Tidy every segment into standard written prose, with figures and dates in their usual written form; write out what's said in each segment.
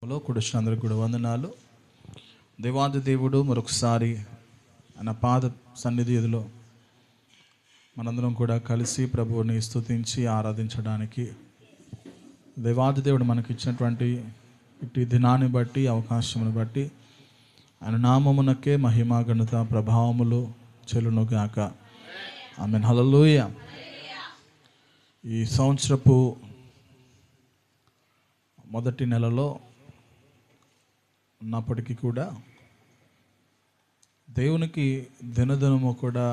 నామములో కూడిన అందరికీ కూడా వందనాలు. దేవాది దేవుడు మరొకసారి ఆయన పాద సన్నిధిలో మనందరం కూడా కలిసి ప్రభువుని స్తుతించి ఆరాధించడానికి దేవాది దేవుడు మనకి ఇచ్చినటువంటి ఇటు దినాన్ని బట్టి, అవకాశమును బట్టి ఆయన నామమునకే మహిమ, ఘనత, ప్రభావములు చెల్లునుగాక. ఆమేన్. హల్లెలూయా. ఈ సంవత్సరపు మొదటి నెలలో ఉన్నప్పటికీ కూడా దేవునికి దినదినము కూడా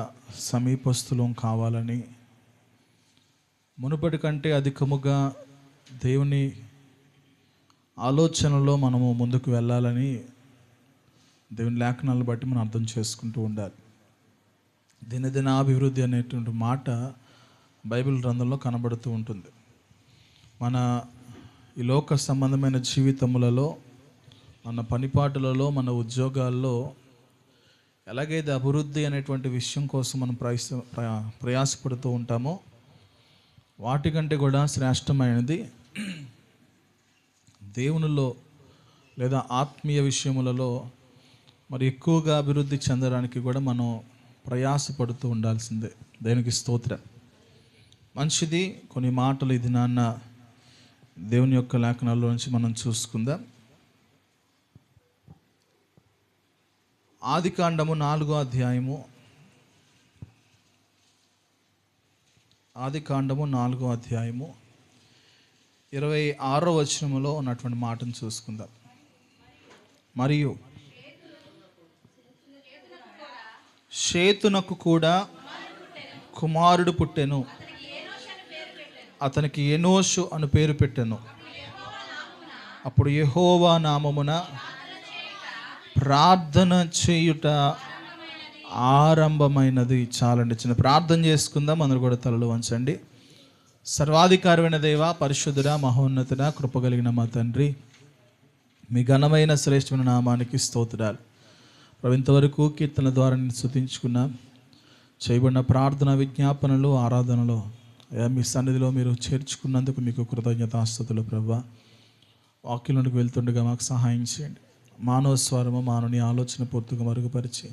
సమీపస్తులం కావాలని, మునుపటి కంటే అధికముగా దేవుని ఆలోచనలో మనము ముందుకు వెళ్ళాలని దేవుని లేఖనాలను బట్టి మనం అర్థం చేసుకుంటూ ఉండాలి. దినదినాభివృద్ధి అనేటువంటి మాట బైబిల్ గ్రంథంలో కనబడుతూ ఉంటుంది. మన ఈ లోక సంబంధమైన జీవితములలో, మన పనిపాటులలో, మన ఉద్యోగాల్లో ఎలాగైతే అభివృద్ధి అనేటువంటి విషయం కోసం మనం ప్రయాసపడుతూ ఉంటామో, వాటికంటే కూడా శ్రేష్టమైనది దేవునిలో లేదా ఆత్మీయ విషయములలో మరి ఎక్కువగా అభివృద్ధి చెందడానికి కూడా మనం ప్రయాసపడుతూ ఉండాల్సిందే. దేవునికి స్తోత్రం. మంచిది. కొన్ని మాటలు ఇది నాన్న దేవుని యొక్క లేఖనాల్లో నుంచి మనం చూసుకుందాం. ఆదికాండము 4వ అధ్యాయము, ఆదికాండము 4వ అధ్యాయము 26వ వచనములో ఉన్నటువంటి మాటను చూసుకుందాం. మరియు షేతునకు కూడా కుమారుడు పుట్టెను, అతనికి ఎనోషు అని పేరు పెట్టెను. అప్పుడు యెహోవా నామమున ప్రార్థన చేయుట ఆరంభమైనది. చాలండి, చిన్న ప్రార్థన చేసుకుందాం. అందరూ కూడా తలలు వంచండి. సర్వాధికారమైన దేవ, పరిశుద్ధుడా, మహోన్నతుడా, కృపగలిగిన మా తండ్రి, మీ ఘనమైన శ్రేష్టమైన నామానికి స్తోత్రాలు. ఇంతవరకు కీర్తన ద్వారా నేను స్తుతించుకున్నాం. చేయబడిన ప్రార్థన, విజ్ఞాపనలు, ఆరాధనలు మీ సన్నిధిలో మీరు చేర్చుకున్నందుకు మీకు కృతజ్ఞతాస్తుతులు. ప్రభువా, వాక్యంలోకి వెళ్తుండగా మాకు సహాయం చేయండి. మానవ స్వరము, మానవుని ఆలోచన పూర్తిగా మరుగుపరిచి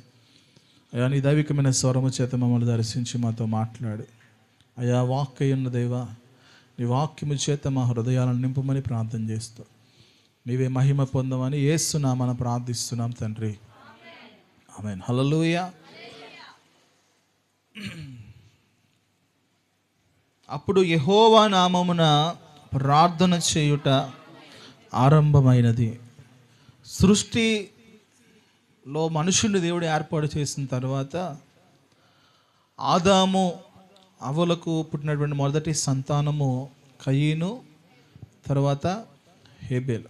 అయా నీ దైవికమైన స్వరము చేత మమ్మల్ని దర్శించి మాతో మాట్లాడి అయా వాక్య ఉన్న దేవా, నీ వాక్యము చేత మా హృదయాలను నింపమని ప్రార్థన చేస్తూ నీవే మహిమ పొందమని యేసు నామమున ప్రార్థిస్తున్నాం తండ్రి. ఆమేన్. హల్లెలూయా. అప్పుడు యెహోవా నామమున ప్రార్థన చేయుట ఆరంభమైనది. సృష్టిలో మనుషుల్ని దేవుడు ఏర్పాటు చేసిన తర్వాత ఆదాము అవ్వలకు పుట్టినటువంటి మొదటి సంతానము కయీను, తర్వాత హేబెలు.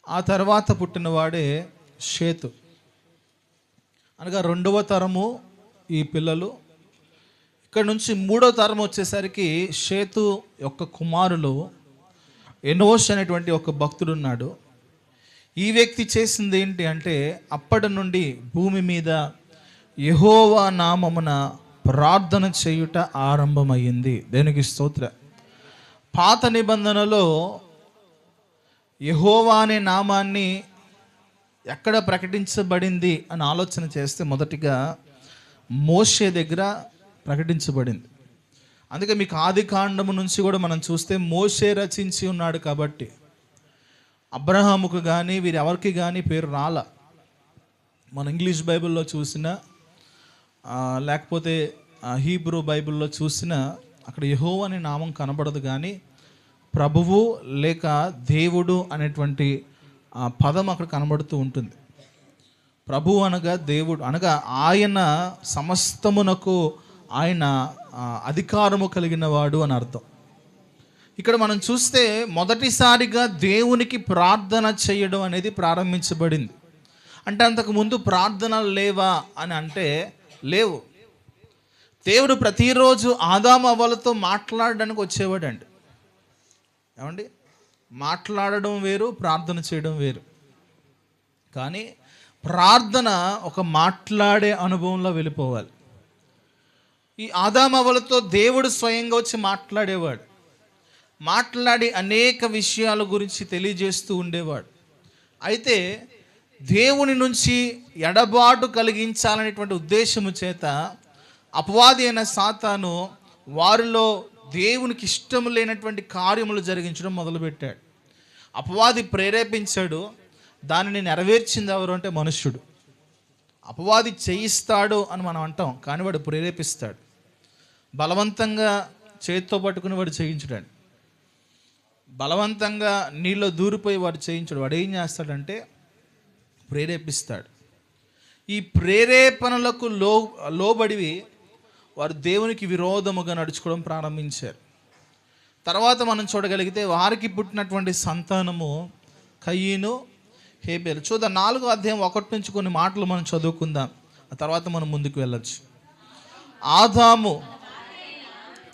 ఆ తర్వాత పుట్టినవాడే షేతు. అనగా రెండవ తరము ఈ పిల్లలు. ఇక్కడ నుంచి మూడవ తరం వచ్చేసరికి షేతు యొక్క కుమారులు ఎనోష్ అనేటువంటి ఒక భక్తుడు ఉన్నాడు. ఈ వ్యక్తి చేసింది ఏంటి అంటే, అప్పటి నుండి భూమి మీద యెహోవా నామమున ప్రార్థన చేయుట ఆరంభమయ్యింది. దేనికి స్తోత్ర. పాత నిబంధనలో యెహోవా అనే నామాన్ని ఎక్కడ ప్రకటించబడింది అని ఆలోచన చేస్తే మొదటిగా మోషే దగ్గర ప్రకటించబడింది. అందుకే మీకు ఆదికాండము నుంచి కూడా మనం చూస్తే మోషే రచించి ఉన్నాడు కాబట్టి అబ్రహాముకు కానీ వీరెవరికి కానీ పేరు రాల. మన ఇంగ్లీష్ బైబిల్లో చూసినా లేకపోతే హీబ్రూ బైబిల్లో చూసినా అక్కడ యెహోవా అనే నామం కనబడదు, కానీ ప్రభువు లేక దేవుడు అనేటువంటి పదం అక్కడ కనబడుతూ ఉంటుంది. ప్రభు అనగా దేవుడు, అనగా ఆయన సమస్తమునకు ఆయన అధికారము కలిగిన వాడు అని అర్థం. ఇక్కడ మనం చూస్తే మొదటిసారిగా దేవునికి ప్రార్థన చేయడం అనేది ప్రారంభించబడింది. అంటే అంతకుముందు ప్రార్థనలు లేవా అని అంటే లేవు. దేవుడు ప్రతిరోజు ఆదాము అవ్వలతో మాట్లాడడానికి వచ్చేవాడండి. ఏమండి, మాట్లాడడం వేరు, ప్రార్థన చేయడం వేరు. కానీ ప్రార్థన ఒక మాట్లాడే అనుభవంలో వెళ్ళిపోవాలి. ఈ ఆదాము అవ్వలతో దేవుడు స్వయంగా వచ్చి మాట్లాడేవాడు. మాట్లాడి అనేక విషయాల గురించి తెలియజేస్తూ ఉండేవాడు. అయితే దేవుని నుంచి ఎడబాటు కలిగించాలనేటువంటి ఉద్దేశము చేత అపవాది అయిన సాతాను వారిలో దేవునికి ఇష్టం లేనటువంటి కార్యములు జరిగించడం మొదలుపెట్టాడు. అపవాది ప్రేరేపించాడు, దానిని నెరవేర్చింది ఎవరు అంటే మనుష్యుడు. అపవాది చేయిస్తాడు అని మనం అంటాం, కానీ వాడు ప్రేరేపిస్తాడు. బలవంతంగా చేతితో పట్టుకుని వాడు చేయించడాడు, బలవంతంగా నీళ్ళు దూరిపోయి వాడు చేయించడు. వాడు ఏం చేస్తాడంటే ప్రేరేపిస్తాడు. ఈ ప్రేరేపణలకు లోబడివి వారు దేవునికి విరోధముగా నడుచుకోవడం ప్రారంభించారు. తర్వాత మనం చూడగలిగితే వారికి పుట్టినటువంటి సంతానము కయీను, హేబేలు. చూద్దాం 4వ అధ్యాయం 1 నుంచి కొన్ని మాటలు మనం చదువుకుందాం, ఆ తర్వాత మనం ముందుకు వెళ్ళొచ్చు. ఆదాము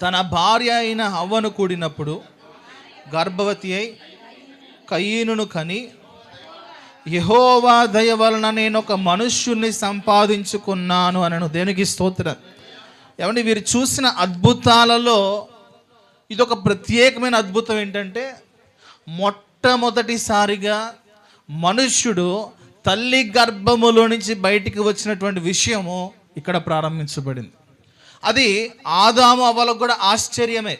తన భార్య అయిన హవ్వను కూడినప్పుడు గర్భవతి అయి కయీనును కని, యెహోవా దయ వలన నేను ఒక మనుష్యుణ్ణి సంపాదించుకున్నాను అనను. దేవునికి స్తోత్రం. ఏమంటే వీరు చూసిన అద్భుతాలలో ఇదొక ప్రత్యేకమైన అద్భుతం. ఏంటంటే మొట్టమొదటిసారిగా మనుష్యుడు తల్లి గర్భములో నుంచి బయటికి వచ్చినటువంటి విషయము ఇక్కడ ప్రారంభించబడింది. అది ఆదాము అవ్వలకు కూడా ఆశ్చర్యమే,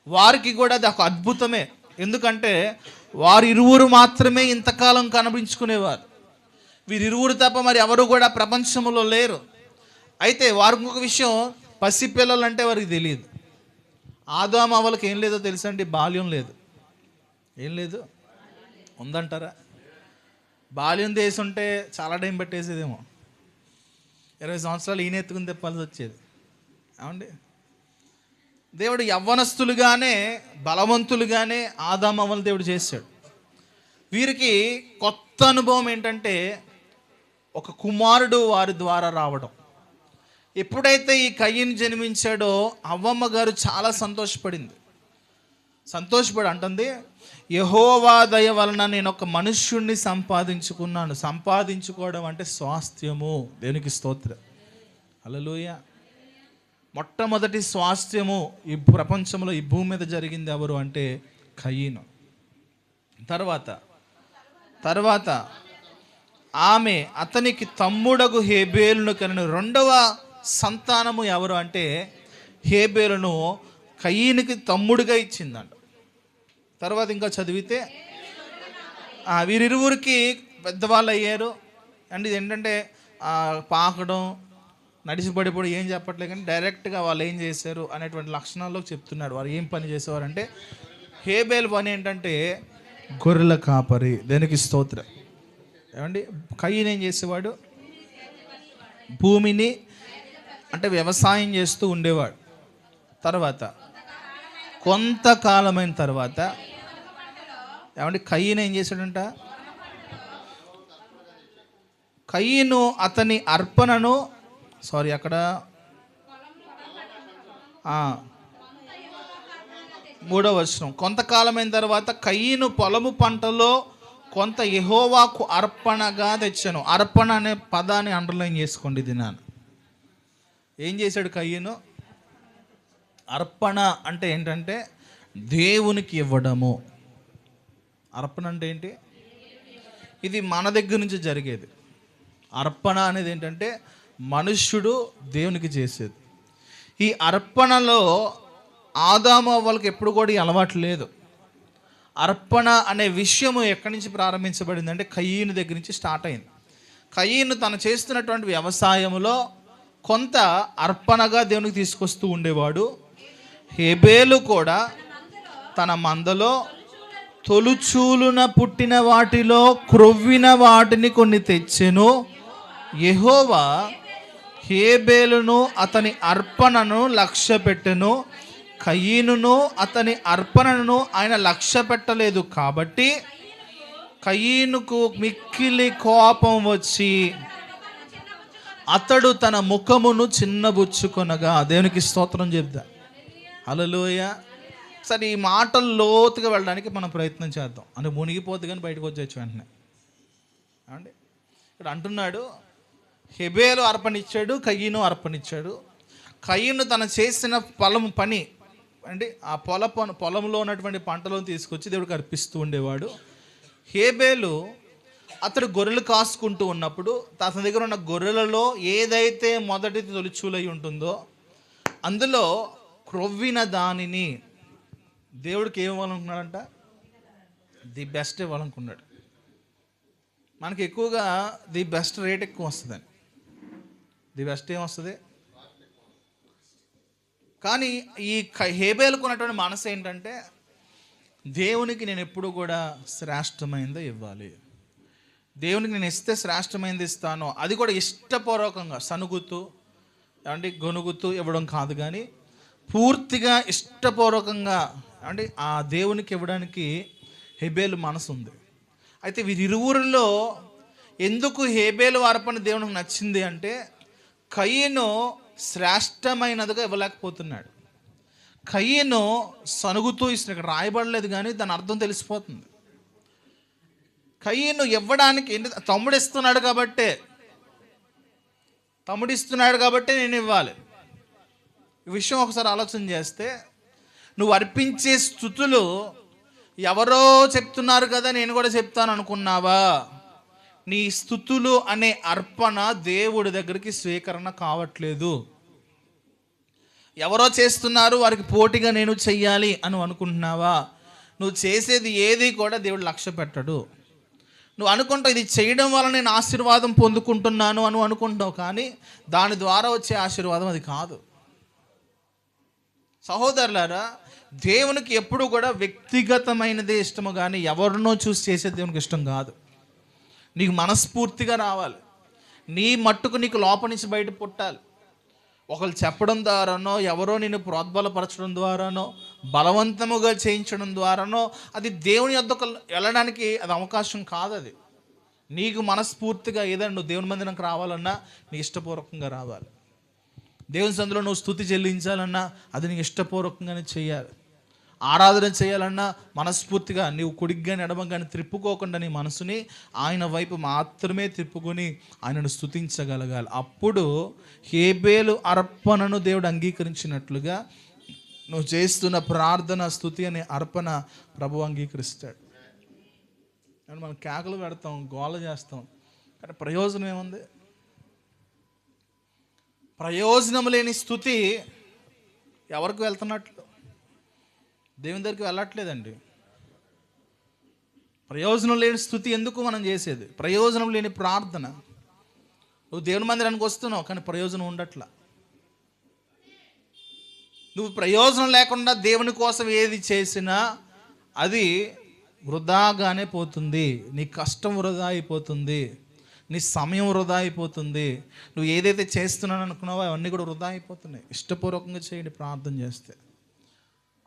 వారికి కూడా అది ఒక అద్భుతమే. ఎందుకంటే వారిరువురు మాత్రమే ఇంతకాలం కనిపించుకునేవారు. వీరిరువురు తప్ప మరి ఎవరు కూడా ప్రపంచంలో లేరు. అయితే వారికి ఒక విషయం, పసిపిల్లలు అంటే వారికి తెలియదు. ఆదాము అవ్వలకు ఏం లేదో తెలుసండి, బాల్యం లేదు. ఏం లేదు, ఉందంటారా? బాల్యం దేశం ఉంటే చాలా టైం పట్టేసేదేమో, 20 సంవత్సరాలు ఈయన ఎత్తుకుని తెప్పాల్సి వచ్చేది. ఏమండి, దేవుడు యవ్వనస్తులుగానే బలవంతులుగానే ఆదాము అవ్వలు దేవుడు చేశాడు. వీరికి కొత్త అనుభవం ఏంటంటే ఒక కుమారుడు వారి ద్వారా రావడం. ఎప్పుడైతే ఈ కయీను జన్మించాడో అవ్వమ్మ గారు చాలా సంతోషపడి అంటుంది, యెహోవా దయ వలన నేను ఒక మనుష్యుణ్ణి సంపాదించుకున్నాను. సంపాదించుకోవడం అంటే స్వాస్థ్యము. దేవునికి స్తోత్రం, హల్లెలూయా. మొట్టమొదటి స్వాస్థ్యము ఈ ప్రపంచంలో ఈ భూమి మీద జరిగింది ఎవరు అంటే కయీను. తర్వాత ఆమె అతనికి తమ్ముడగు హేబేలును కనెను. 2వ సంతానము ఎవరు అంటే హేబేలును కయీనుకి తమ్ముడుగా ఇచ్చిందంట. తర్వాత ఇంకా చదివితే వీరిరువురికి పెద్దవాళ్ళు అయ్యారు. అండ్ ఇది ఏంటంటే పాకడం, నడిచిపడిపోవడం ఏం చెప్పట్లేదు, కానీ డైరెక్ట్గా వాళ్ళు ఏం చేశారు అనేటువంటి లక్షణాల్లో చెప్తున్నాడు. వారు ఏం పని చేసేవారంటే, హేబేలు పని ఏంటంటే గొర్రెల కాపరి. దేనికి స్తోత్రం. ఏమండి, కయీను ఏం చేసేవాడు, భూమిని అంటే వ్యవసాయం చేస్తూ ఉండేవాడు. తర్వాత కొంతకాలమైన తర్వాత ఏమంటే కయీను ఏం చేశాడంట, కయీను అతని అర్పణను అక్కడ 3వ వచనం, కొంతకాలమైన తర్వాత కయీను పొలము పంటలో కొంత యెహోవాకు అర్పణగా తెచ్చాను. అర్పణ అనే పదాన్ని అండర్లైన్ చేసుకోండి. దినాన్ని ఏం చేశాడు కయీను? అర్పణ అంటే ఏంటంటే దేవునికి ఇవ్వడము. అర్పణ అంటే ఏంటి? ఇది మన దగ్గర నుంచి జరిగేది. అర్పణ అనేది ఏంటంటే మనుష్యుడు దేవునికి చేసేది. ఈ అర్పణలో ఆదాము అవ్వలకు ఎప్పుడు కూడా అలవాటు లేదు. అర్పణ అనే విషయము ఎక్కడి నుంచి ప్రారంభించబడింది అంటే కయీను దగ్గర నుంచి స్టార్ట్ అయింది. కయీను తను చేస్తున్నటువంటి వ్యవసాయంలో కొంత అర్పణగా దేవునికి తీసుకొస్తూ ఉండేవాడు. హేబేలు కూడా తన మందలో తొలుచూలున పుట్టిన వాటిలో క్రొవ్విన వాటిని కొన్ని తెచ్చెను. యెహోవా హేబేలును అతని అర్పణను లక్ష్య పెట్టెను, కయీనును అతని అర్పణను ఆయన లక్ష్య పెట్టలేదు. కాబట్టి కయీనుకు మిక్కిలి కోపం వచ్చి అతడు తన ముఖమును చిన్నబుచ్చుకొనగా. దేవునికి స్తోత్రం చెప్దా, హల్లెలూయా. సరే, ఈ మాటలు లోతుగా వెళ్ళడానికి మనం ప్రయత్నం చేద్దాం. అంటే మునిగిపోద్ది కానీ బయటకు వచ్చేచ్చు వెంటనే. అండి, ఇక్కడ అంటున్నాడు హేబేలు అర్పణిచ్చాడు, కయీను అర్పణిచ్చాడు. కయీను తను చేసిన పని అంటే ఆ పొలంలో ఉన్నటువంటి పంటలను తీసుకొచ్చి దేవుడికి అర్పిస్తూ ఉండేవాడు. హేబేలు అతడు గొర్రెలు కాసుకుంటూ ఉన్నప్పుడు అతని దగ్గర ఉన్న గొర్రెలలో ఏదైతే మొదటి తొలిచూలై ఉంటుందో అందులో క్రొవ్విన దానిని దేవుడికి ఏమి ఇవ్వాలనుకున్నాడంట? The best ఇవ్వాలనుకున్నాడు. మనకి ఎక్కువగా ది బెస్ట్ రేట్ ఎక్కువ వస్తుందని. ది బెస్ట్ ఏమొస్తుంది? కానీ ఈ హేబేలుకు ఉన్నటువంటి మనసు ఏంటంటే, దేవునికి నేను ఎప్పుడు కూడా శ్రేష్టమైనది ఇవ్వాలి, దేవునికి నేను ఇస్తే శ్రేష్టమైనది ఇస్తాను, అది కూడా ఇష్టపూర్వకంగా సనుగుతూ అంటే గొనుగుతూ ఇవ్వడం కాదు, కానీ పూర్తిగా ఇష్టపూర్వకంగా అంటే ఆ దేవునికి ఇవ్వడానికి హేబేలు మనసు ఉంది. అయితే వీరిరువురిలో ఎందుకు హేబేలు అర్పణ దేవునికి నచ్చింది అంటే, కయీను శ్రేష్టమైనదిగా ఇవ్వలేకపోతున్నాడు. కయీను సనుగుతూ ఇస్తున్న, ఇక్కడ రాయబడలేదు కానీ దాని అర్థం తెలిసిపోతుంది. కయీను ఇవ్వడానికి తమ్ముడిస్తున్నాడు కాబట్టి నేను ఇవ్వాలి. ఈ విషయం ఒకసారి ఆలోచన చేస్తే, నువ్వు అర్పించే స్తుతులు ఎవరో చెప్తున్నారు కదా నేను కూడా చెప్తాను అనుకున్నావా? నీ స్తుతులు అనే అర్పణ దేవుడి దగ్గరికి స్వీకరణ కావట్లేదు. ఎవరో చేస్తున్నారు వారికి పోటీగా నేను చెయ్యాలి అని అనుకుంటున్నావా? నువ్వు చేసేది ఏది కూడా దేవుడు లక్ష్య పెట్టడు. నువ్వు అనుకుంటావు ఇది చేయడం వల్ల నేను ఆశీర్వాదం పొందుకుంటున్నాను అని అనుకుంటావు, కానీ దాని ద్వారా వచ్చే ఆశీర్వాదం అది కాదు. సహోదరులారా, దేవునికి ఎప్పుడు కూడా వ్యక్తిగతమైనదే ఇష్టము, కానీ ఎవరినో చూసి చేసేది దేవునికి ఇష్టం కాదు. నీకు మనస్ఫూర్తిగా రావాలి, నీ మట్టుకు నీకు లోపల నుంచి బయట పుట్టాలి. ఒకరు చెప్పడం ద్వారానో, ఎవరో నిన్ను ప్రోద్బలపరచడం ద్వారానో, బలవంతముగా చేయించడం ద్వారానో అది దేవుని యొద్దకు వెళ్ళడానికి అది అవకాశం కాదు. అది నీకు మనస్ఫూర్తిగా ఏదైనా నువ్వు దేవుని మందిరంకి రావాలన్నా నీకు ఇష్టపూర్వకంగా రావాలి. దేవుని సందులో నువ్వు స్తుతి చెల్లించాలన్నా అది నీకు ఇష్టపూర్వకంగానే చేయాలి. ఆరాధన చేయాలన్నా మనస్ఫూర్తిగా నీవు కుడిగ్గాని ఎడమగాని త్రిప్పుకోకుండా నీ మనసుని ఆయన వైపు మాత్రమే తిప్పుకొని ఆయనను స్తుతించగలగాలి. అప్పుడు హేబేలు అర్పణను దేవుడు అంగీకరించినట్లుగా నువ్వు చేస్తున్న ప్రార్థన, స్తుతి అనే అర్పణ ప్రభు అంగీకరిస్తాడు. కానీ మనం కేకలు పెడతాం, గోల చేస్తాం, కానీ ప్రయోజనం ఏముంది? ప్రయోజనం లేని స్తుతి ఎవరికి వెళ్తున్నట్లు? దేవుని దగ్గరికి వెళ్ళట్లేదండి. ప్రయోజనం లేని స్తుతి ఎందుకు మనం చేసేది? ప్రయోజనం లేని ప్రార్థన. నువ్వు దేవుని మందిరానికి వస్తున్నావు కానీ ప్రయోజనం ఉండట్లా. నువ్వు ప్రయోజనం లేకుండా దేవుని కోసం ఏది చేసినా అది వృధాగానే పోతుంది. నీ కష్టం వృధా అయిపోతుంది, నీ సమయం వృధా అయిపోతుంది. నువ్వు ఏదైతే చేస్తున్నాను అనుకున్నావో అవన్నీ కూడా వృధా అయిపోతున్నాయి. ఇష్టపూర్వకంగా చేయండి. ప్రార్థన చేస్తే,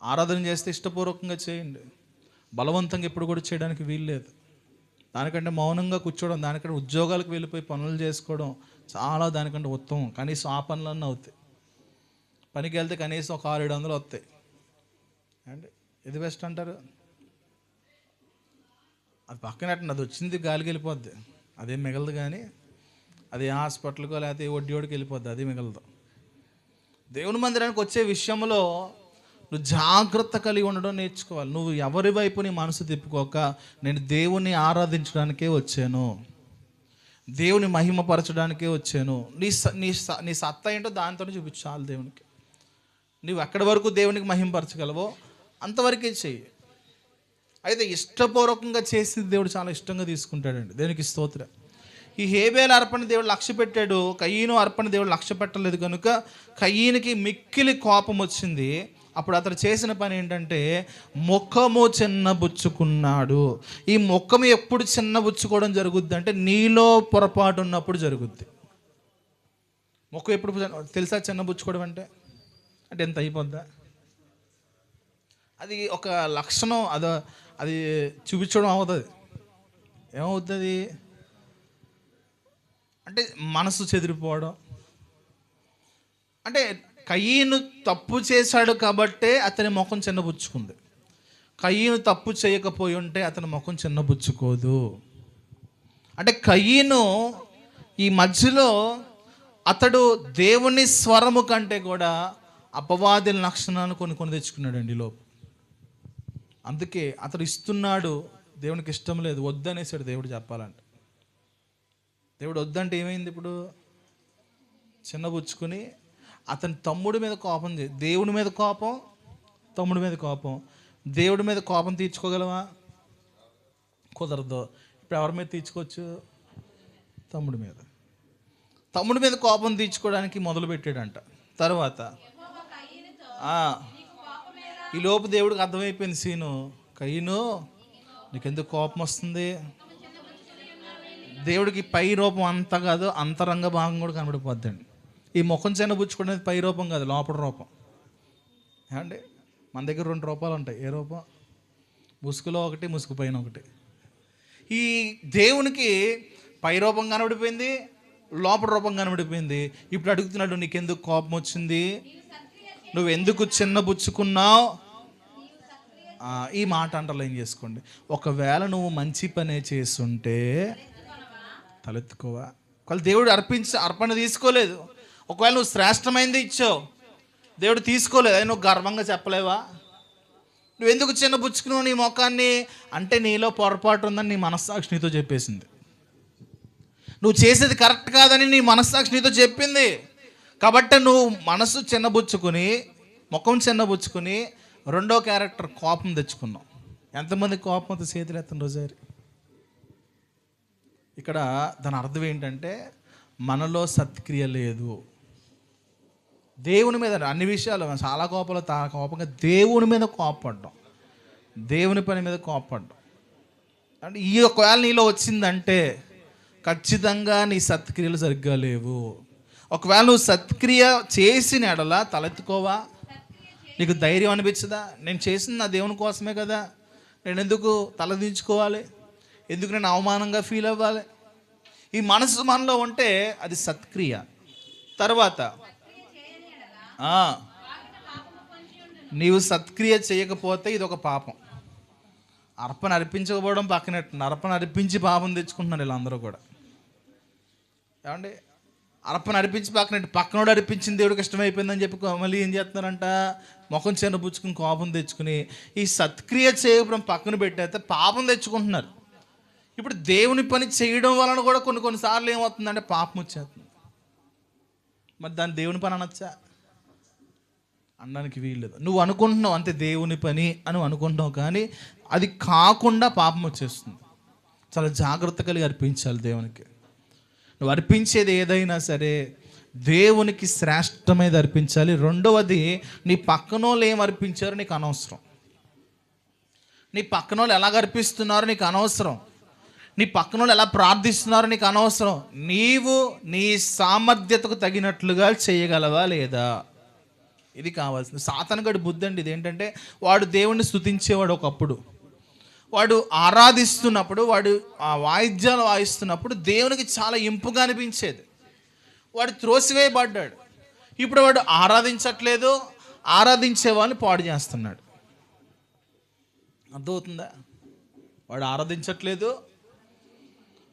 ఆరాధన చేస్తే ఇష్టపూర్వకంగా చేయండి. బలవంతంగా ఎప్పుడు కూడా చేయడానికి వీల్లేదు. దానికంటే మౌనంగా కూర్చోవడం, దానికంటే ఉద్యోగాలకు వెళ్ళిపోయి పనులు చేసుకోవడం చాలా దానికంటే ఉత్తమం. కనీసం ఆ పనులన్నీ అవుతాయి. పనికి వెళ్తే కనీసం ఒక 600-700 వస్తాయి అండి. ఇది బెస్ట్ అంటారు. అది పక్కనట్టు అది వచ్చింది గాలికి వెళ్ళిపోద్ది, అదేం మిగలదు. కానీ అది హాస్పిటల్కో లేకపోతే వడ్డీకి వెళ్ళిపోద్ది, అది మిగలదు. దేవుని మందిరానికి వచ్చే విషయంలో నువ్వు జాగ్రత్త కలిగి ఉండడం నేర్చుకోవాలి. నువ్వు ఎవరి వైపు నీ మనసు తిప్పుకోక, నేను దేవుని ఆరాధించడానికే వచ్చాను, దేవుని మహిమపరచడానికే వచ్చాను, నీ సత్తా ఏంటో దానితోనే చూపించాలి దేవునికి. నువ్వు ఎక్కడి వరకు దేవునికి మహిమపరచగలవో అంతవరకే చెయ్యి. అయితే ఇష్టపూర్వకంగా చేసింది దేవుడు చాలా ఇష్టంగా తీసుకుంటాడండి. దేవునికి స్తోత్రం. ఈ హేబేలు అర్పణ దేవుడు లక్ష్య పెట్టాడు, కయీను అర్పణ దేవుడు లక్ష్య పెట్టలేదు. కనుక కయీనుకి మిక్కిలి కోపం వచ్చింది. అప్పుడు అతను చేసిన పని ఏంటంటే ముఖము చిన్నబుచ్చుకున్నాడు. ఈ ముఖము ఎప్పుడు చిన్నబుచ్చుకోవడం జరుగుద్ది అంటే నీలో పొరపాటు ఉన్నప్పుడు జరుగుద్ది. ముఖం ఎప్పుడు తెలుసా చిన్నబుచ్చుకోవడం అంటే ఎంత అయిపోద్దా? అది ఒక లక్షణం, అది చూపించడం అవుతుంది. ఏమవుతుంది అంటే మనసు చెదిరిపోవడం. అంటే కయీను తప్పు చేశాడు కాబట్టే అతని ముఖం చిన్నబుచ్చుకుంది. కయీను తప్పు చేయకపోయి ఉంటే అతని ముఖం చిన్నబుచ్చుకోదు. అంటే కయీను ఈ మధ్యలో అతడు దేవుని స్వరము కంటే కూడా అపవాది లక్షణాలను కొన్ని తెచ్చుకున్నాడండి లోపు. అందుకే అతడు ఇస్తున్నాడు, దేవునికి ఇష్టం లేదు, వద్దనేసాడు దేవుడు. చెప్పాలంటే దేవుడు వద్దంటే ఏమైంది? ఇప్పుడు చిన్నబుచ్చుకుని అతని తమ్ముడి మీద కోపం దేవుడి మీద కోపం, తమ్ముడి మీద కోపం. దేవుడి మీద కోపం తీర్చుకోగలవా? కుదరదు. ఇప్పుడు ఎవరి మీద తీర్చుకోవచ్చు? తమ్ముడి మీద. తమ్ముడి మీద కోపం తీర్చుకోవడానికి మొదలు పెట్టాడంట. తర్వాత ఈ లోపు దేవుడికి అర్థమైపోయింది సీను. కయ్యను, నీకెందుకు కోపం వస్తుంది? దేవుడికి పై రూపం అంతా కాదు, అంతరంగ భాగం కూడా కనబడిపోద్దండి. ఈ ముఖం చిన్నబుచ్చుకోవడానికి పై రూపం కాదు, లోపల రూపం. ఏమండి, మన దగ్గర 2 రూపాలు ఉంటాయి. ఏ రూపం? ముసుగులో ఒకటి, ముసుగు పైన ఒకటి. ఈ దేవునికి పై రూపం కనబడిపోయింది, లోపల రూపం కనబడిపోయింది. ఇప్పుడు అడుగుతున్నాడు, నీకెందుకు కోపం వచ్చింది? నువ్వు ఎందుకు చిన్నబుచ్చుకున్నావు? ఈ మాట అండర్లైన్ చేసుకోండి. ఒకవేళ నువ్వు మంచి పనే చేస్తుంటే తలెత్తుకోవా? ఒకవేళ దేవుడు అర్పణ తీసుకోలేదు, ఒకవేళ నువ్వు శ్రేష్టమైనది ఇచ్చావు, దేవుడు తీసుకోలేదు, అది నువ్వు గర్వంగా చెప్పలేవా? నువ్వు ఎందుకు చిన్నబుచ్చుకున్నావు నీ ముఖాన్ని? అంటే నీలో పొరపాటు ఉందని నీ మనస్సాక్షి నీతో చెప్పేసింది. నువ్వు చేసేది కరెక్ట్ కాదని నీ మనస్సాక్షి నీతో చెప్పింది. కాబట్టి నువ్వు మనసు చిన్నబుచ్చుకుని, ముఖం చిన్నబుచ్చుకుని, రెండో క్యారెక్టర్ కోపం తెచ్చుకున్నావు. ఎంతమంది కోపంతో చేతులు ఎత్తని రోజారి? ఇక్కడ దాని అర్థం ఏంటంటే మనలో సత్క్రియ లేదు. దేవుని మీద అన్ని విషయాలు చాలా కోపంగా దేవుని మీద కోపపడ్డాం, దేవుని పని మీద కోపపడ్డాం. అంటే ఈ ఒకవేళ నీలో వచ్చిందంటే ఖచ్చితంగా నీ సత్క్రియలు సరిగ్గా లేవు. ఒకవేళ నువ్వు సత్క్రియ చేసిన ఎడల తలెత్తుకోవా? నీకు ధైర్యం అనిపించదా? నేను చేసింది నా దేవుని కోసమే కదా, నేను ఎందుకు తలదించుకోవాలి? ఎందుకు నేను అవమానంగా ఫీల్ అవ్వాలి? ఈ మనసు మనలో ఉంటే అది సత్క్రియ. తర్వాత నీవు సత్క్రియ చేయకపోతే ఇది ఒక పాపం. అర్పణ అర్పించకపోవడం పక్కనట్టు, అర్పణ అర్పించి పాపం తెచ్చుకుంటున్నారు వీళ్ళందరూ కూడా. ఏమండి, అర్పణ అర్పించి పక్కనోడు అర్పించింది దేవుడికి ఇష్టమైపోయిందని చెప్పి మళ్ళీ ఏం చేస్తున్నారంట? ముఖం చిన్నపుచ్చుకుని కోపం తెచ్చుకుని ఈ సత్క్రియ చేయడం పక్కన పెట్టేస్తే పాపం తెచ్చుకుంటున్నారు. ఇప్పుడు దేవుని పని చేయడం వలన కూడా కొన్నిసార్లు ఏమవుతుందంటే పాపం వచ్చేస్తుంది. మరి దాన్ని దేవుని పని అనొచ్చా? అనడానికి వీల్లేదు. నువ్వు అనుకుంటున్నావు అంతే దేవుని పని అని అనుకుంటున్నావు, కానీ అది కాకుండా పాపం వచ్చేస్తుంది. చాలా జాగ్రత్త కలిగి అర్పించాలి దేవునికి. నువ్వు అర్పించేది ఏదైనా సరే దేవునికి శ్రేష్టమైనది అర్పించాలి. రెండవది, నీ పక్కనోళ్ళు ఏం అర్పించారో నీకు అనవసరం. నీ పక్కనోళ్ళు ఎలాగ అర్పిస్తున్నారో నీకు అనవసరం. నీ పక్కనోళ్ళు ఎలా ప్రార్థిస్తున్నారో నీకు అనవసరం. నీవు నీ సామర్థ్యతకు తగినట్లుగా చేయగలవా లేదా? ఇది కావాల్సింది. సాతానుగాడి బుద్ధి అండి ఇదేంటంటే, వాడు దేవుణ్ణి స్తుతించేవాడు. ఒకప్పుడు వాడు ఆరాధిస్తున్నప్పుడు, వాడు ఆ వాయిద్యాలు వాయిస్తున్నప్పుడు దేవునికి చాలా ఇంపుగా అనిపించేది. వాడు త్రోసివేయబడ్డాడు. ఇప్పుడు వాడు ఆరాధించట్లేదు, ఆరాధించే వాళ్ళని పాడు చేస్తున్నాడు. అర్థమవుతుందా? వాడు ఆరాధించట్లేదు,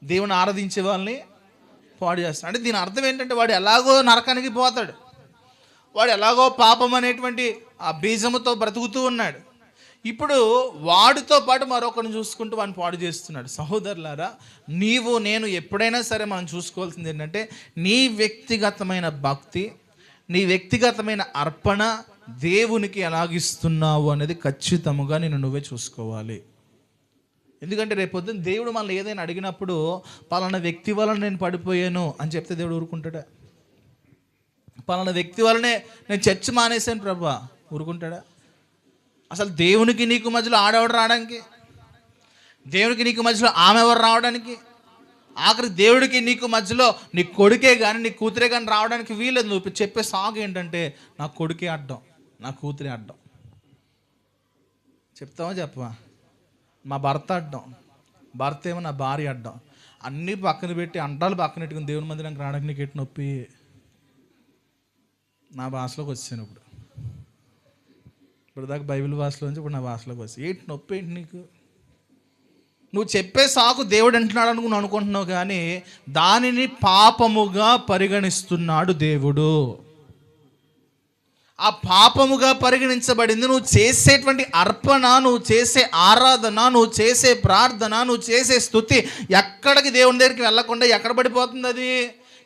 దేవుని ఆరాధించే వాళ్ళని పాడు చేస్తున్నాడు. అంటే దీని అర్థం ఏంటంటే వాడు ఎలాగో నరకానికి పోతాడు, వాడు ఎలాగో పాపం అనేటువంటి ఆ బీజముతో బ్రతుకుతూ ఉన్నాడు. ఇప్పుడు వాడితో పాటు మరొకరిని చూసుకుంటూ వాడిని పాడు చేస్తున్నాడు. సహోదరులారా, నీవు నేను ఎప్పుడైనా సరే మనం చూసుకోవాల్సింది ఏంటంటే, నీ వ్యక్తిగతమైన భక్తి, నీ వ్యక్తిగతమైన అర్పణ దేవునికి ఎలాగిస్తున్నావు అనేది ఖచ్చితంగా నువ్వే చూసుకోవాలి. ఎందుకంటే రేపొద్దున దేవుడు మనల్ని ఏదైనా అడిగినప్పుడు పలానా వ్యక్తి వలన నేను పడిపోయాను అని చెప్తే దేవుడు ఊరుకుంటాడా? పలానా వ్యక్తి వలనే నేను చర్చ్ మానేశాను ప్రభువా, ఊరుకుంటాడా? అసలు దేవునికి నీకు మధ్యలో ఆడెవడు రావడానికి? దేవునికి నీకు మధ్యలో ఆమె ఎవరు రావడానికి? ఆఖరి దేవుడికి నీకు మధ్యలో నీ కొడుకే కానీ నీ కూతురే కానీ రావడానికి వీలేదు. నువ్వు చెప్పే సాగు ఏంటంటే, నా కొడుకే అడ్డం, నా కూతురే అడ్డం. చెప్తావా చెప్పవా? మా భర్త అడ్డం, భర్త ఏమో నా భార్య అడ్డం. అన్నీ పక్కన పెట్టి అంటాలు పక్కన పెట్టుకుని దేవుని మందిరానికి రావడానికి నీకు ఎటు నొప్పి? నా భాషలోకి వచ్చాను ఇప్పుడు దాకా బైబిల్ భాషలో నుంచి ఇప్పుడు నా భాషలోకి వచ్చి ఏంటి నొప్పి? ఏంటి నీకు? నువ్వు చెప్పే సాకు దేవుడు అంటున్నాడు నువ్వు అనుకుంటున్నావు, కానీ దానిని పాపముగా పరిగణిస్తున్నాడు దేవుడు. ఆ పాపముగా పరిగణించబడింది. నువ్వు చేసేటువంటి అర్పణ, నువ్వు చేసే ఆరాధన, నువ్వు చేసే ప్రార్థన, నువ్వు చేసే స్తుతి ఎక్కడికి దేవుని దగ్గరికి వెళ్ళకుండా ఎక్కడ పడిపోతుంది? అది